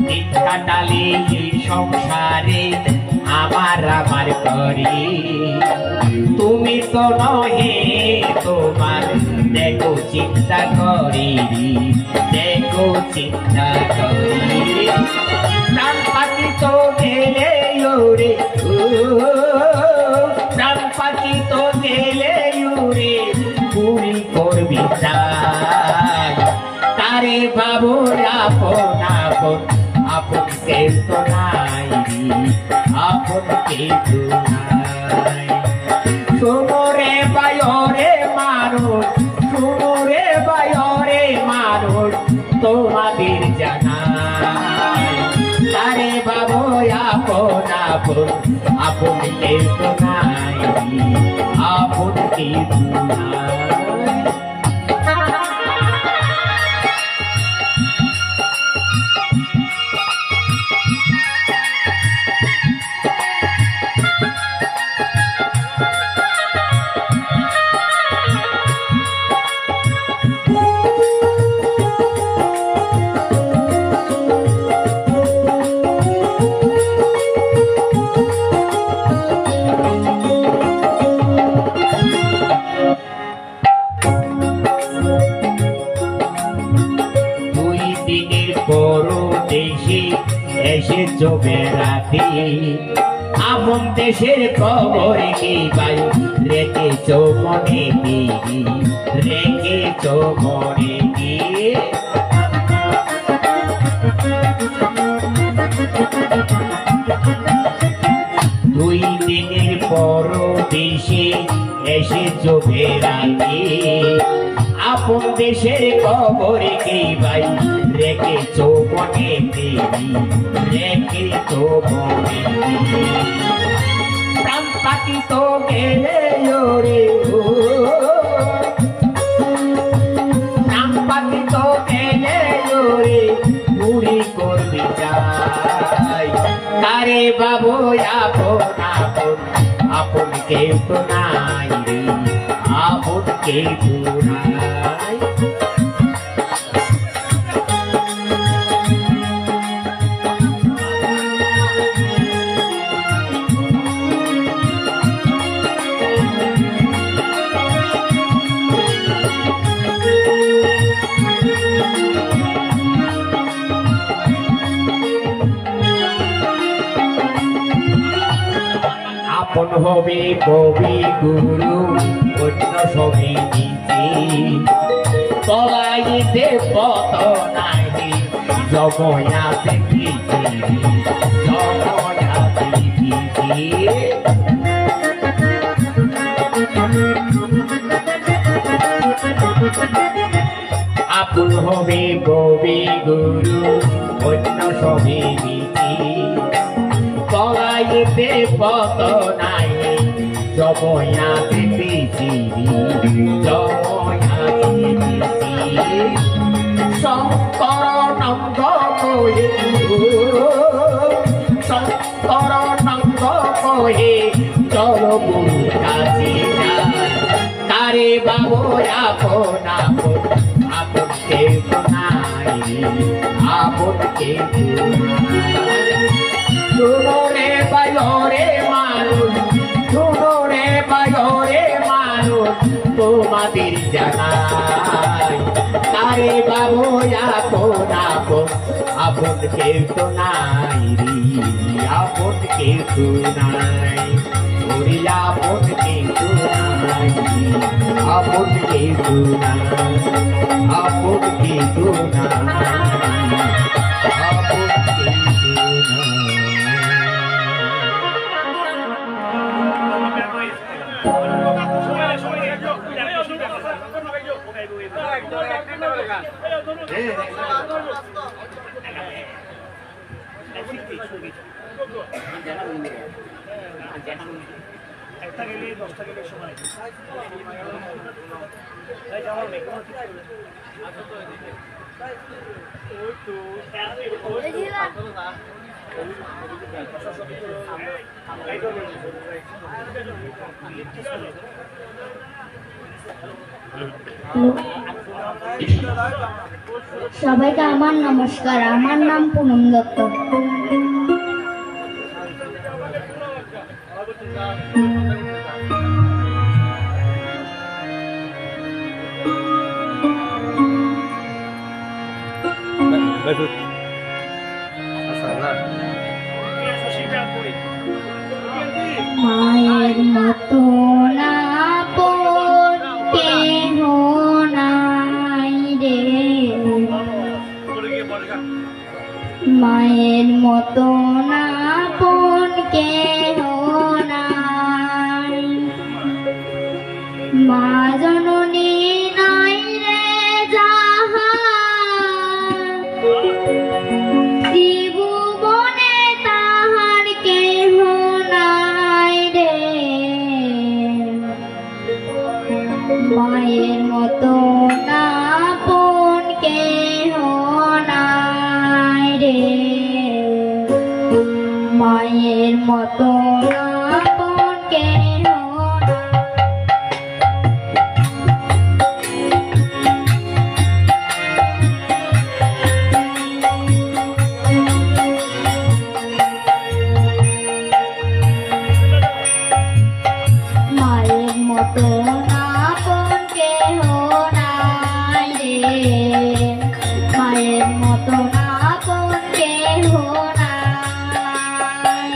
দিন কাটালে এই সংসারে আমার আমার করে তুমি তো নহে তোমার দেখো চিন্তা করি দেখো চিন্তা করি প্রাণ পাখি তো গেলে ওরে প্রাণ পাখি তো গেলে ওরে পুরি করবি তাই তারে বাবু আপন আপন আপন কেউ তো নাই আপন কেউ নাই শোনো রে বায়রে মানুষ শোনো রে বায়রে মানুষ তোমাদের জানাই তারে বাবু আপন আপন আপন কেউ তো নাই আপন কেউ নাই পরদেশে এসেছো বেড়াতে আপন দেশের খবর কি ভাই রেখেছো মনে কি রেখেছো মনে কি দুই দিনের পরদেশে এসেছো বেড়াতে আপন দেশের খবর কি ভাই রেখেছো মনে দেবী রেখেছো মনে প্রাণ পাখি তো গেলে ওরে প্রাণ পাখি তো গেলে ওরে বুড়ি করবি যাই তারে বাবু আপন আপন আপন কেউ তো নাই রে আপন কেউ নাই আপন হবে কবি গুরু অন্য সবই নীতি পলাইতে পথ নাহি জময়াতে পৃথিবী জময়াতে পৃথিবী আপন হবে কবি গুরু অন্য সবই নীতি পলাইতে পথ নাই জময়াতে পৃথিবী জময়াতে পৃথিবী শঙ্কর নন্দ কহে শঙ্কর নন্দ কহে চলো গুরু কাছে তারে বাবু আপন আপন আপন কেউ নাই আপন কেউ শুনো রে বায়রে মানুষ শুনো রে বায়রে মানুষ তোমাদের জানাই তারে বাবু আপন আপন আপন কেউ তো নাই রে আপন কেউ তো নাই ওরে আপন কেউ তো নাই আপন কেউ তো নাই আপন কেউ তো নাই আপন কেউ তো সবাইকে আমার নমস্কার। আমার নাম পুনম দত্ত। মায়ের মতো না কেহ নাই রে, মায়ের মতো না কেহ নাই, মা জননী নাই রে যাহার, ত্রিভুবনে তাহার কেহ নাই রে, মায়ের মতো না কেহ নাই রে, মায়ের মতো না কেহ মায়ের মতো না কেহ নাই রে, মায়ের মতো না কেহ নাই,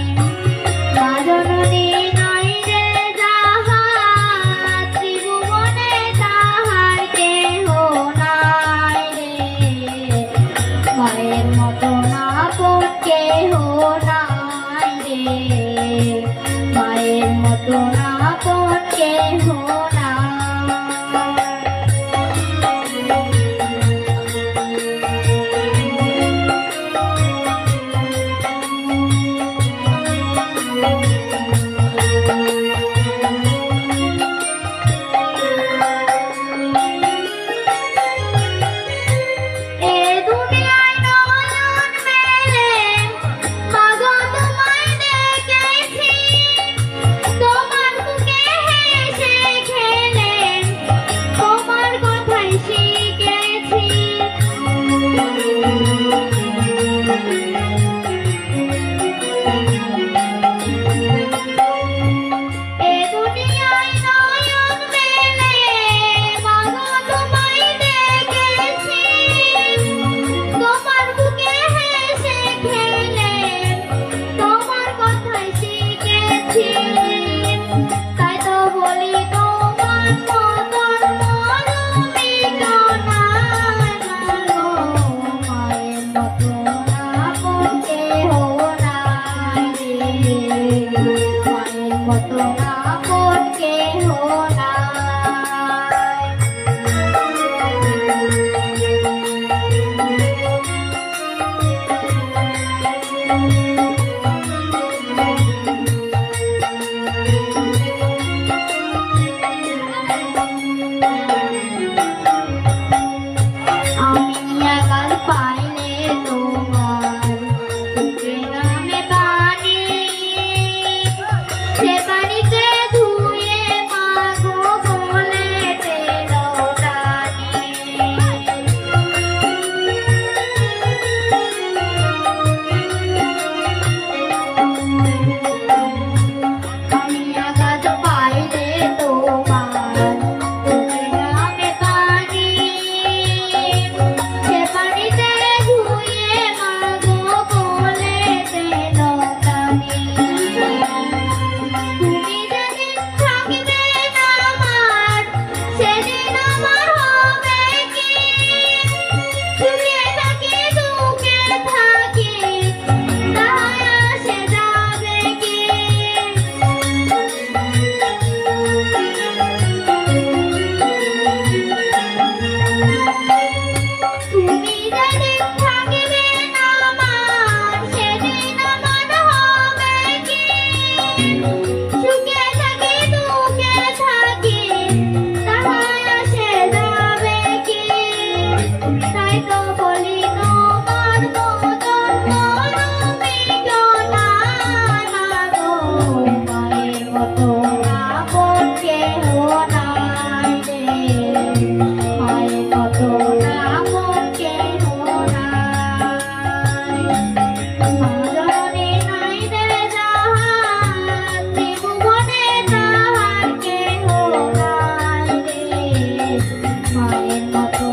মায়ের মতো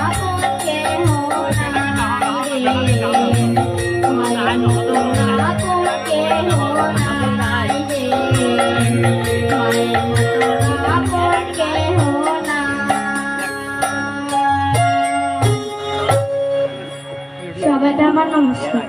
আপন কেহ নাই রে, মায়ের মতো আপন কেহ নাই রে, মায়ের মতো আপন কেহ নাই। সবাইকে আমার নমস্কার।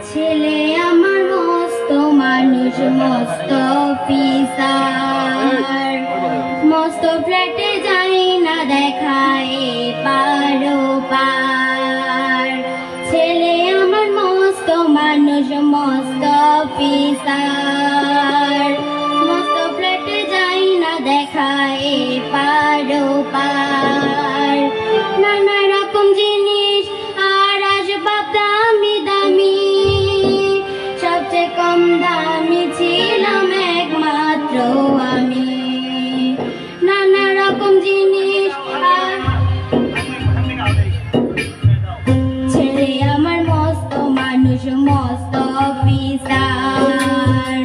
ছেলে আমার মস্ত মানুষ, মস্ত অফিসার, মস্ত ফ্ল্যাটে যাই না দেখায় পারো পার। ছেলে আমার মস্ত মানুষ, মস্ত অফিসার, মস্ত ফ্ল্যাটে যাই না দেখায় পারো পার। নানা রকম জিনিস আর আসবাব দামি দামি, সবচেয়ে কম দামি ছিলাম একমাত্র আমি। নানা রকম জিনিস আর ছেলে আমার মস্ত মানুষ, মস্ত অফিসার,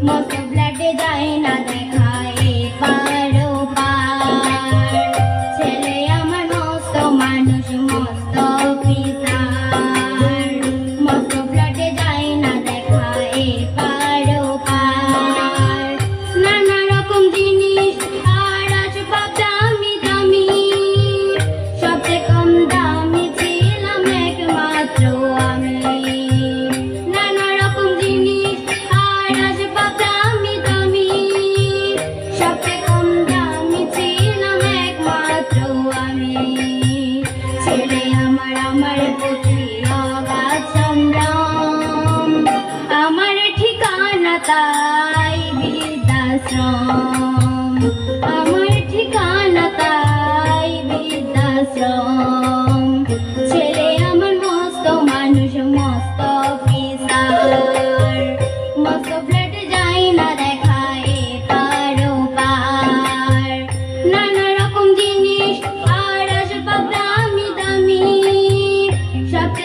মস্ত ফ্ল্যাটে যাই না দেখায় পারো পার। ছেলে আমার মস্ত মানুষ, মস্ত অফিসার, মস্ত ফ্ল্যাটে যাই না দেখায় পারো পার। নানা রকম জিনিস আর আসবাব দামি দামি, সবচেয়ে কম দামি ছিলাম একমাত্র আমি। নানা রকম জিনিস আর আসবাব দামি দামি, সবচেয়ে কম দামি ছিলাম একমাত্র আমি। ছেলে আমার আমার প্রতি অগাধ সংগ্রাম, আমার ঠিকানা তাই বৃদ্ধাশ্রম, আমার ঠিকানা তাই বৃদ্ধাশ্রম। ছেলে আমার মস্ত মানুষ, মস্ত অফিসার, মস্ত ফ্ল্যাটে যাই না দেখায় পারো পার। নানা রকম জিনিস আর আসবাব দামি দামি, সবচেয়ে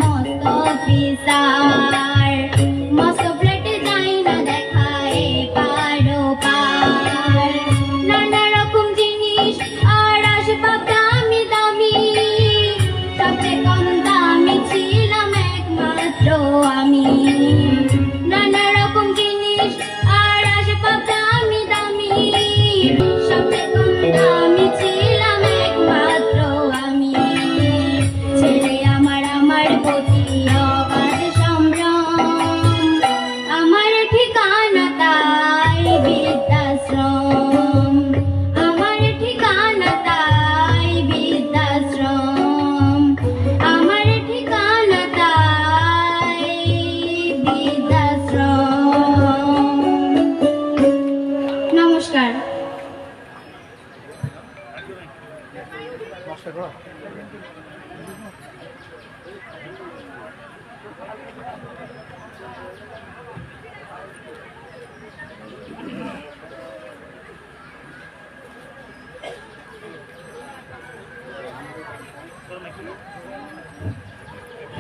মস্ত অফিসার মস্ত ফ্ল্যাটে যাই না দেখায় পারো পার নানা রকম জিনিস আর আসবাব দামি দামি সবচেয়ে কম দামি ছিলাম একমাত্র আমি নানা রকম জিনিস আর আসবাব দামি দামি সবচেয়ে কম দামি ছিলাম একমাত্র আমি ছেলে আমার প্রতি অগাধ সম্ভ্রম আমার ঠিকানা তাই বৃদ্ধাশ্রম আমার ঠিকানা তাই বৃদ্ধাশ্রম আমার ঠিকানা তাই বৃদ্ধাশ্রম। নমস্কার।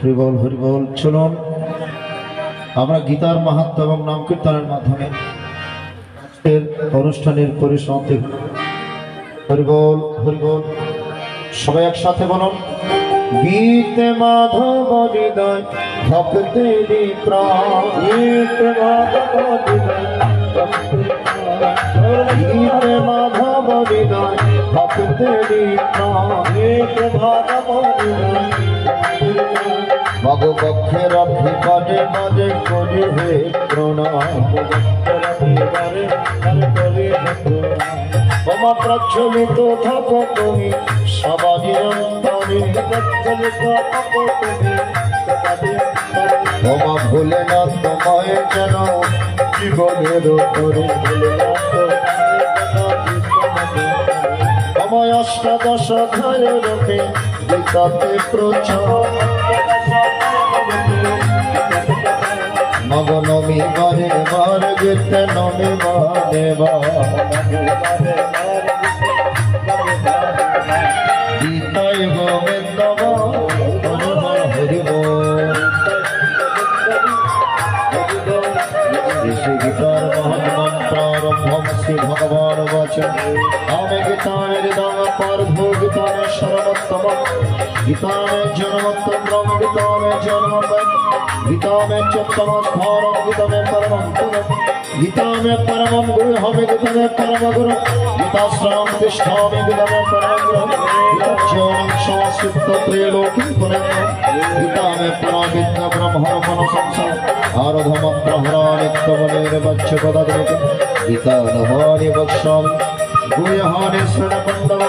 হরিবল হরিবল। চলুন আমরা গীতার মাহাত্ম্য এবং নাম কীর্তনের মাধ্যমে আজকের অনুষ্ঠানের পরিসমাপ্তি। হরিবল হরিবল। সবাই একসাথে বলুন। গীতে মাধব হৃদয় ভক্তেরি প্রাণ গীতে মাধব হৃদয় গীতে মাধব হৃদয় ভক্তেরি প্রাণ গীতে মাধব হৃদয় মগপক্ষে রাখি পদে পদে করি হে প্রণাম ওমা প্রজ্বলিত থাকো তুমি সবারই অন্তরে প্রজ্বলিত থাকো তুমি ওমা ভুলে না তোমায় যেন জীবনের তরে আমায় অষ্টাদশ অধ্যায় রূপে গীতাতে প্রচার মগ নমি বারে বার গীতে নমি বারে গীতায় গোবিন্দ হরিব শ্রী গীতার মহামন্ত্রারম্ভম শ্রী ভগবান বচন আমি গীতায় হৃদয় পার্থ গীতায় শরণোত্তম गीता में जन्मोत्तम गीता में जन्म गीता में चोत्तम स्थानम गीता में परमं गुरु गीता में परमं गुरु हमें गीता में परम गुरु गीता श्राम तिष्ठामि गीता में परम गुरु गीता ज्ञानं शाश्वत त्रैलोक्य पुरंदर गीता में पराविद्या ब्रह्मण संसार आराध मंत्र हरानित्यमनेर बच्च पदद्रक गीता नमानि वक्ष्यामि गुह्यहानि शरणपण्डव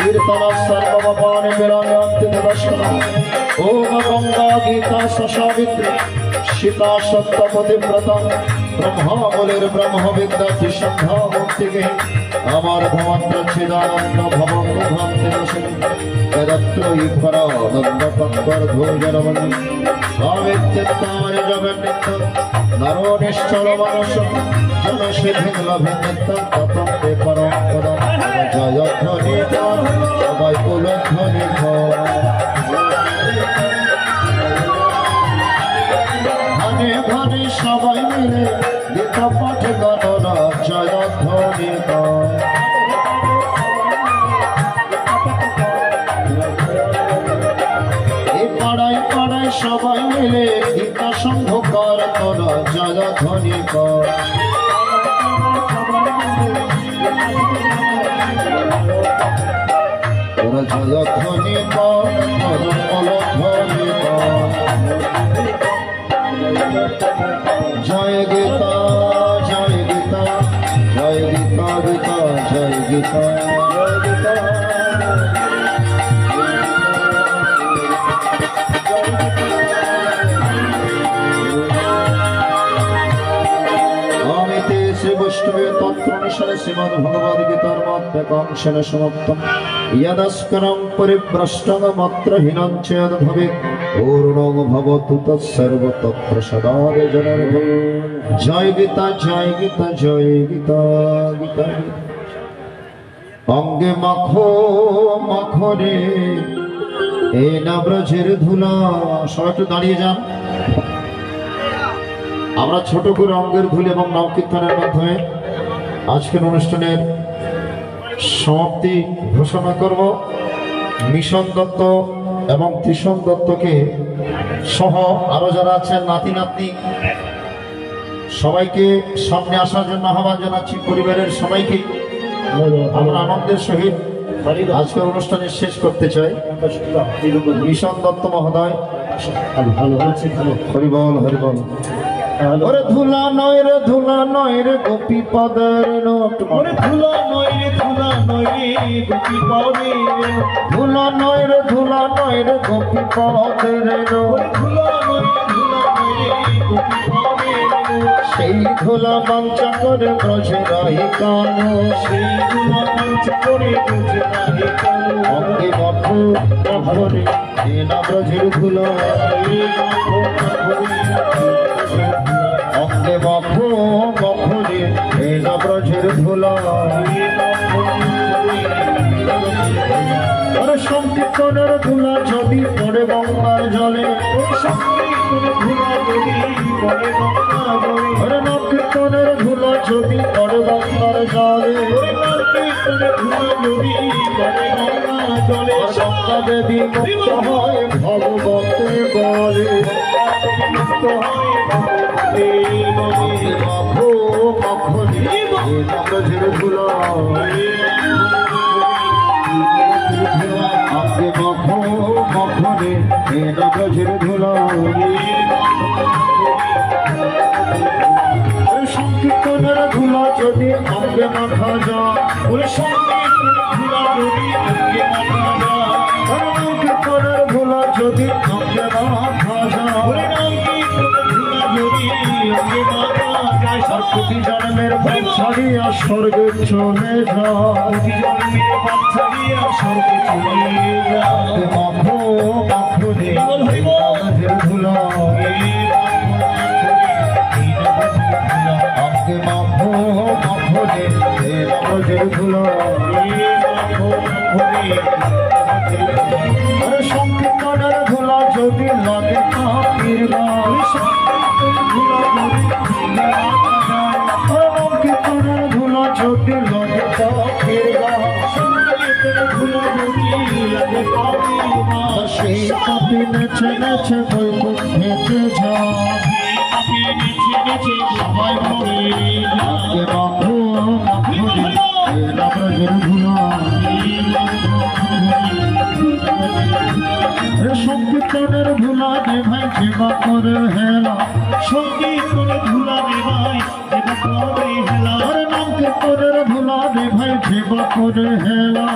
कीर्तन सर्वपानि विराम्यन्ति दर्शन ओम गंगा गीता ससावित्री सीता सत्यपतिव्रता ब्रह्मावलिर ब्रह्म विद्या त्रिसंध्या मुक्ति के अमर धमंत्र चिदानंद भवं भ्रांति दशनि यदत्रोयि परानंद तत्पर भोजनमणि स्वामित्यत्ताय जगन्नित्य नरो निश्चल मनस जन सिद्धिं लभे नित्यं ततं ते परं पदं जय ध्वनि সবাই কুলধ্বনি ঘনে ঘনে সবাই মিলে গীতা পাঠ গণনা জয় ধ্বনি এই পাড়ায় পাড়ায় সবাই মিলে গীতা সংঘ করতনা জয় ধ্বনি জয় ধ্বনি জয় গীতা জয় গীতা জয় গীতা গীতা জয় গীতা জয় গীতা श्री वैष्णवे तत्त्वानुसारे श्रीमद् भगवद गीतार मात्मकांशेन समाप्तम् यदस्करं परिभ्रष्टमत्रहीनं च यद्भवेत् पूर्णं भवतु तत्सर्व तत्प्रसादाय जनार्दन जय गीता जय गीता जय गीता गीता अंगे माखो माखो रे এ নাব্রজের ধুলা। সবাই একটু দাঁড়িয়ে যান। আমরা ছোট করে অঙ্গের ধুলি এবং নাম কীর্তনের মাধ্যমে আজকের অনুষ্ঠানের সমাপ্তি ঘোষণা করব। মিশন দত্ত এবং ত্রিশন দত্তকে সহ আরো যারা আছেন নাতি নাতনি সবাইকে সামনে আসার জন্য আহ্বান জানাচ্ছি। পরিবারের সবাইকে আমরা আনন্দের সহিত আজকের অনুষ্ঠানে শেষ করতে চাই। মিশন দত্ত মহোদয়, হরিবল হরিবল। ওরে ধুলা নয় রে ধুলা নয় রে গোপী পদের নোট, ওরে ধুলা নয় রে ধুলা নয় রে গোপী পদের, ধুলা নয় রে ধুলা নয় রে গোপী পদের নোট, ধুলা নয় রে ধুলা নয় রে গোপী পদের, সেই ধুলা বাঞ্চা করে ব্রজে রহি কানো, সেই ধুলা মঞ্চ করে বুঝে নাহি কালো, অঙ্গে মঠু প্রভরে এ না ব্রজের ধুলা, অঙ্গে মঠু মখরে এ না ব্রজের ধুলা। ওরে সংকীর্তনের ধুলা যদি পড়ে গঙ্গার জলে, ওরে নকীর্তনের ধুলা যদি পড়ে গঙ্গার জলে, গঙ্গা দেবী মুক্ত হয় ভগবতে বলে, ব্রজের ধুলা, আগে মখো মখরে এ না ব্রজের ধুলা। সংকীর্তনের ধুলা যদি অঙ্গে মাখা যায়, সংকীর্তনের ধুলা যদি অঙ্গে মাখা যায়, প্রতি জন্মের পথ ছাড়িয়া স্বর্গে চলে যায়, মখো মখরে ব্রজের ধুলা, অঙ্গে মখো মখরে এ না ব্রজের ধুলা। সংকীর্তনের ধুলা যদি লাগে কাপির গান, সংকীর্তনের ধুলা যদি লাগে কাপির গান, সেই কাপি নেচে নেচে বৈকুণ্ঠেতে যায়, সবাই মরে আগে মখো মখরে এ না ব্রজের ধুলা। সংকীর্তনের ধুলা দেভাই সেবা করে হেলা, সংকীর্তনের ধুলা দেবাই যেটা করে হেলা, আরে নাম কীর্তনের ধুলা দেভাই সেবা করে হেলা,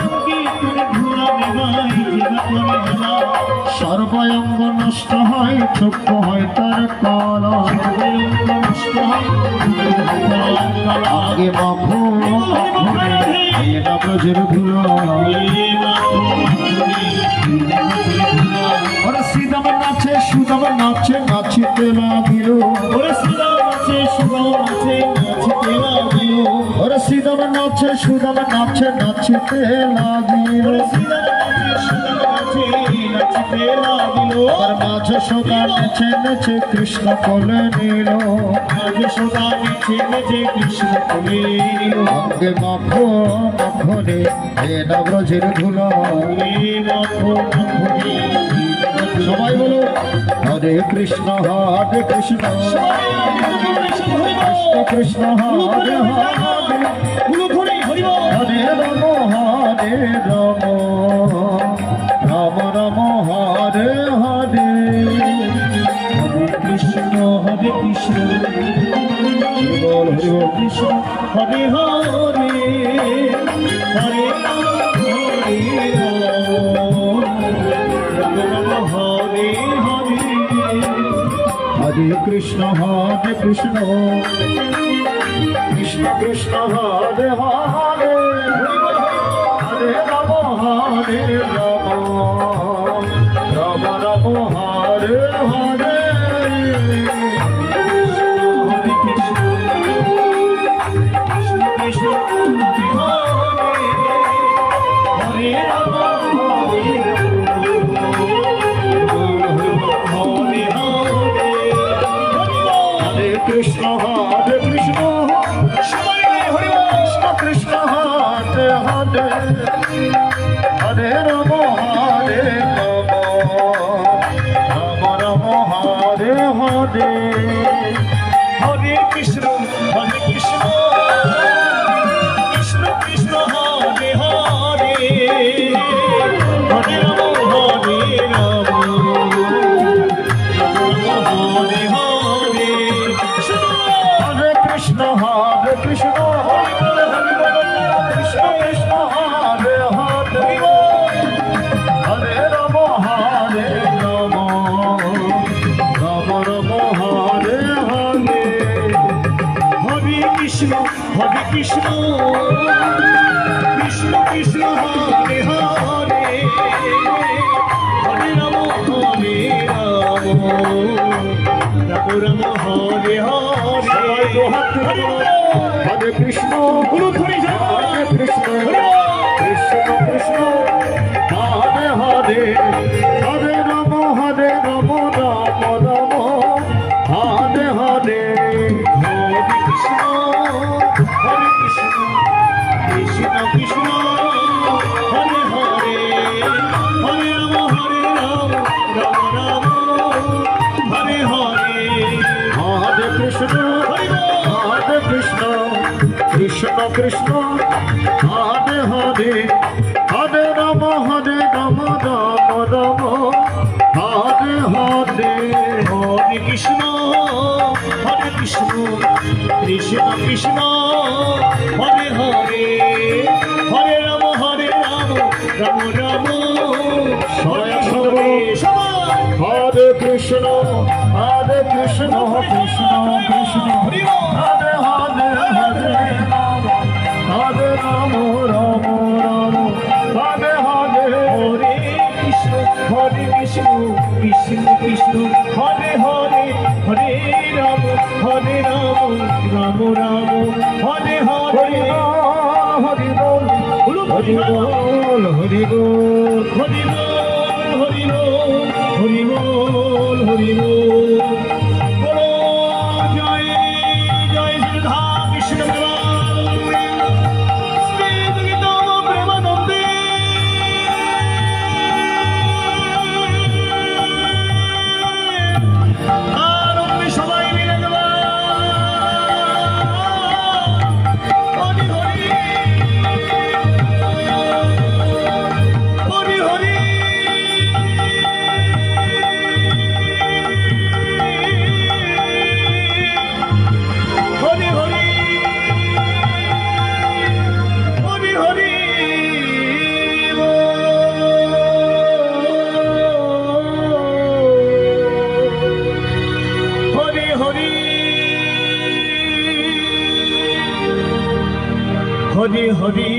সংকীর্তনের ধুলা দেবাই যেটা করে হেলা, সর্বাঙ্গ নষ্ট হয় চক্ষু হয় তার কালা, নষ্ট হয় আগে মখো মখরে এ না ব্রজের ধুলা। ওরে শ্রীদাম নাচে সুদাম নাচে নাচিতে লাগিল, ওরে শ্রীরাম আছে সুরাম আছে নাচিতে লাগিল, ওরে শ্রীদাম নাচে সুদাম নাচে নাচিতে লাগিল, আর মাঝে সোদা নেচে নেচে কৃষ্ণ কোলে নিল, অঙ্গে মখো মখরে এ না ব্রজের ধুলা। সবাই বলো হরে কৃষ্ণ হরে কৃষ্ণ কৃষ্ণ কৃষ্ণ হরে হরে, হরে রাম হরে রাম রাম রাম হরে হরে, কৃষ্ণ হরে কৃষ্ণ বল হরি বল। কৃষ্ণ হরে হরে হরে রাম হরে রাম হরে হরে, হরে কৃষ্ণ কৃষ্ণ কৃষ্ণ হরে হরে, হরে রাম হরে রাম রাম রাম হরে হরে, কৃষ্ণ হরে হরে রাম হরে কৃষ্ণ সবাই মিলে হরি বল। কৃষ্ণ কৃষ্ণ হরে হরে হরে রাম হরে রাম রাম রাম হরে হরে হরে কৃষ্ণ কৃষ্ণ কৃষ্ণ হরে হরে হরে রাম হরে রাম হরে হরে হরে কৃষ্ণ কৃষ্ণ কৃষ্ণ হরে হরে হরে রাম হরে রাম রাম রাম হরে হরে হরে কৃষ্ণ কৃষ্ণ কৃষ্ণ হরে হরে হরে রাম হরে রাম রাম রাম হরে হরে হরে কৃষ্ণ গুরু ধরে যাও হরে কৃষ্ণ কৃষ্ণ কৃষ্ণ হরে হরে হরে রাম হরে রাম রাম রাম হরে হরে হরে কৃষ্ণ কৃষ্ণ কৃষ্ণ হরে হরে হরে রাম রাম রাম হরে হরে হরে কৃষ্ণ হরে কৃষ্ণ কৃষ্ণ কৃষ্ণ হরে হরে হরে রাম রাম রাম হরে হরে হরে কৃষ্ণ কৃষ্ণ কৃষ্ণ হরে হরে হরে রাম রাম রাম হরে হরে সবাই হরে কৃষ্ণ কৃষ্ণ কৃষ্ণ হরি বল। হরে হরে হরে রাম হরে রাম রাম রাম হরে হরে হরে কৃষ্ণ কৃষ্ণ কৃষ্ণ হরে হরে হরে রাম রাম রাম হরে হরে হরি বল হরি বল হরি বল হরি বল হরি বল হরি বল হরি বল জয় জয় শ্রীধা কৃষ্ণ শ্রী জগন্নাথ প্রেমানন্দে আনন্দে সবাই মিলে গেলাম হরি হরি হরি হরি হরি হরি হরি হরি হরি হরি হরি হরি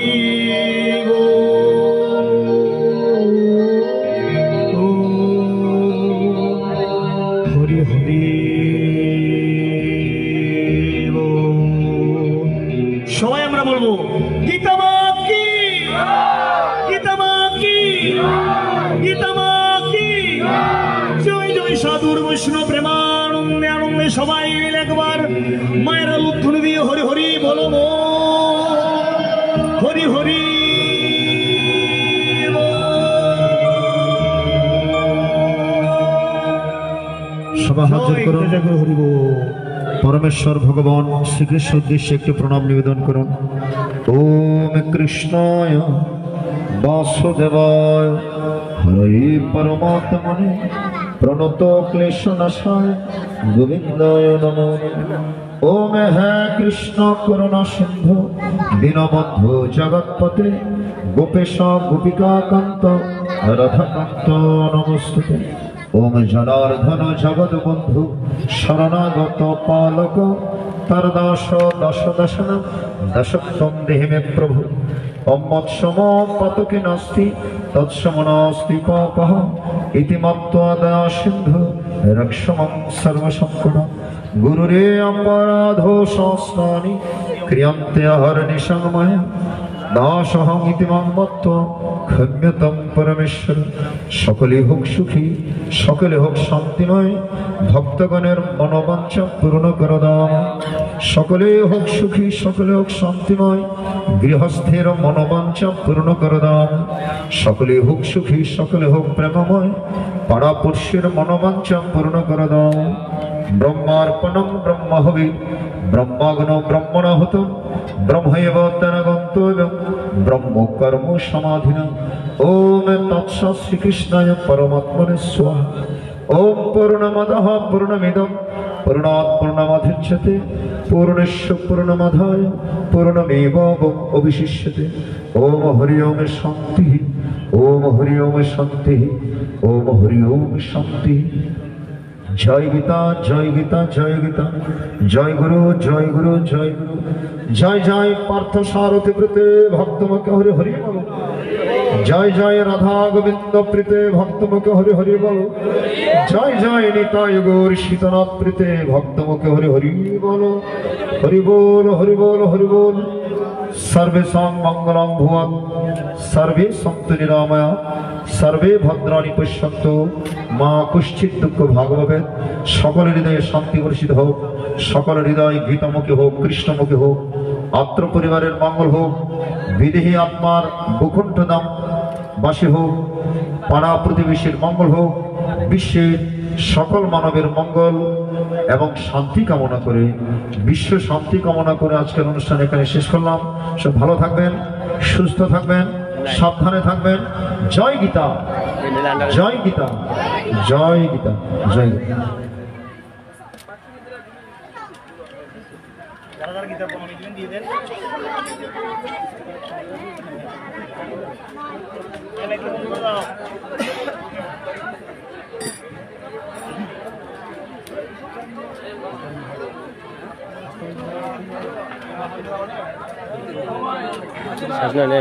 হরি হরি সবাই আমরা বলবো গীতা মা কি গীতা মা কি গীতা মা কি জয় জয় সাধুর বৈষ্ণব প্রেমানন্দে আনন্দে সবাই মিলে একবার মায়ের উত্থুন দিয়ে হরি হরি বলো মো হরি হরি সভা হাত জোড় করুন হরি বল পরমেশ্বর ভগবান শ্রীকৃষ্ণ উদ্দেশ্যে একটি প্রণাম নিবেদন করুন। ওম কৃষ্ণায় বাসুদেবায় হরে পরমাত্মনে প্রণত ক্লেশনাশায় গোবিন্দায় নমো নমঃ। ওম হে কৃষ্ণ করুণা সিন্ধু দীনবন্ধু জগৎপতে গোপেশ গোপিকাকান্ত রাধাকান্ত নমস্তুতে। ওম জনার্দন জগৎবন্ধু শরণাগত পালক তার দাস দশ দশন দশম দেহে মে প্রভু। ওম মৎসম পতকি নাস্তি তৎসম নাস্তি পাপঃ ইতি মত্ত্বা দয়া সিন্ধু রক্ষমং সর্বসংকটম। গুরুরে অপরাধো সহস্রাণি ক্রিয়ন্তে হরনিশং ময়া দাসহং ইতি মম মত্ত্বা ক্ষম্যতম পরমেশ্বর। সকলে হোক সুখী, সকলে হোক শান্তিময়, ভক্তগণের মনোবাঞ্ছা পূর্ণ করে দাও। সকলে হোক সুখী, সকলে হোক শান্তিময়, গৃহস্থের মনোবাঞ্ছা পূর্ণ করে দাও। সকলে হোক সুখী, সকলে হোক প্রেমময়, পাড়াপড়শির মনোবাঞ্ছা পূর্ণ করে দাও। ব্রহ্মার্পণম ব্রহ্ম হবে, ব্রহ্মাগ্ন ব্রহ্মণাহুত, ব্রহ্মৈব তেনাগন্ত এবং ব্রহ্ম কর্ম সমাধিন। ওম তৎসৎ শ্রীকৃষ্ণায় পরমাত্মনে স্বাহা। ওম পূর্ণমদঃ পূর্ণমিদং পূর্ণাৎ পূর্ণমুদচ্যতে পূর্ণস্য পূর্ণমাদায় পূর্ণমেবাবশিষ্যতে। ওম হরি ওম শান্তি, ওম হরি ওম শান্তি, ওম হরি ওম শান্তি। জয় গীতা, জয় গীতা, জয় গীতা। জয় গুরু, জয় গুরু, জয় গুরু। জয় জয় পার্থ সারথি প্রীতে ভক্তমুখে হরি হরি বল। জয় জয় রাধা গোবিন্দ প্রীতে ভক্তমুখে হরি হরি বল। জয় জয় নিতাই গৌর শীতনাথ প্রীতে ভক্তমুখে হরি হরি বল। হরি বল, হরি বল, হরি বল। सर्वेषां मंगलं भुवत्, सर्वे सन्तु निरामया, सर्वे भद्राणि पश्यन्तु मा कश्चित् दुःख भाग भवेत्। सकल हृदये शांति वर्षित होक, सकल हृदय गीतामुखी होक, कृष्णमुखी होक। आत्र परिवारेर मंगल होक, विदेही आत्मार भूकुण्ठ धाम बासी होक, पाड़ा प्रतिवेशीर मंगल होक, विश्वेर सकल मानवेर मंगल এবং শান্তি কামনা করে, বিশ্ব শান্তি কামনা করে আজকের অনুষ্ঠান এখানে শেষ করলাম। সব ভালো থাকবেন, সুস্থ থাকবেন, সাবধানে থাকবেন। জয় গীতা, জয় গীতা, জয় গীতা, জয় গীতা। সাজনা নে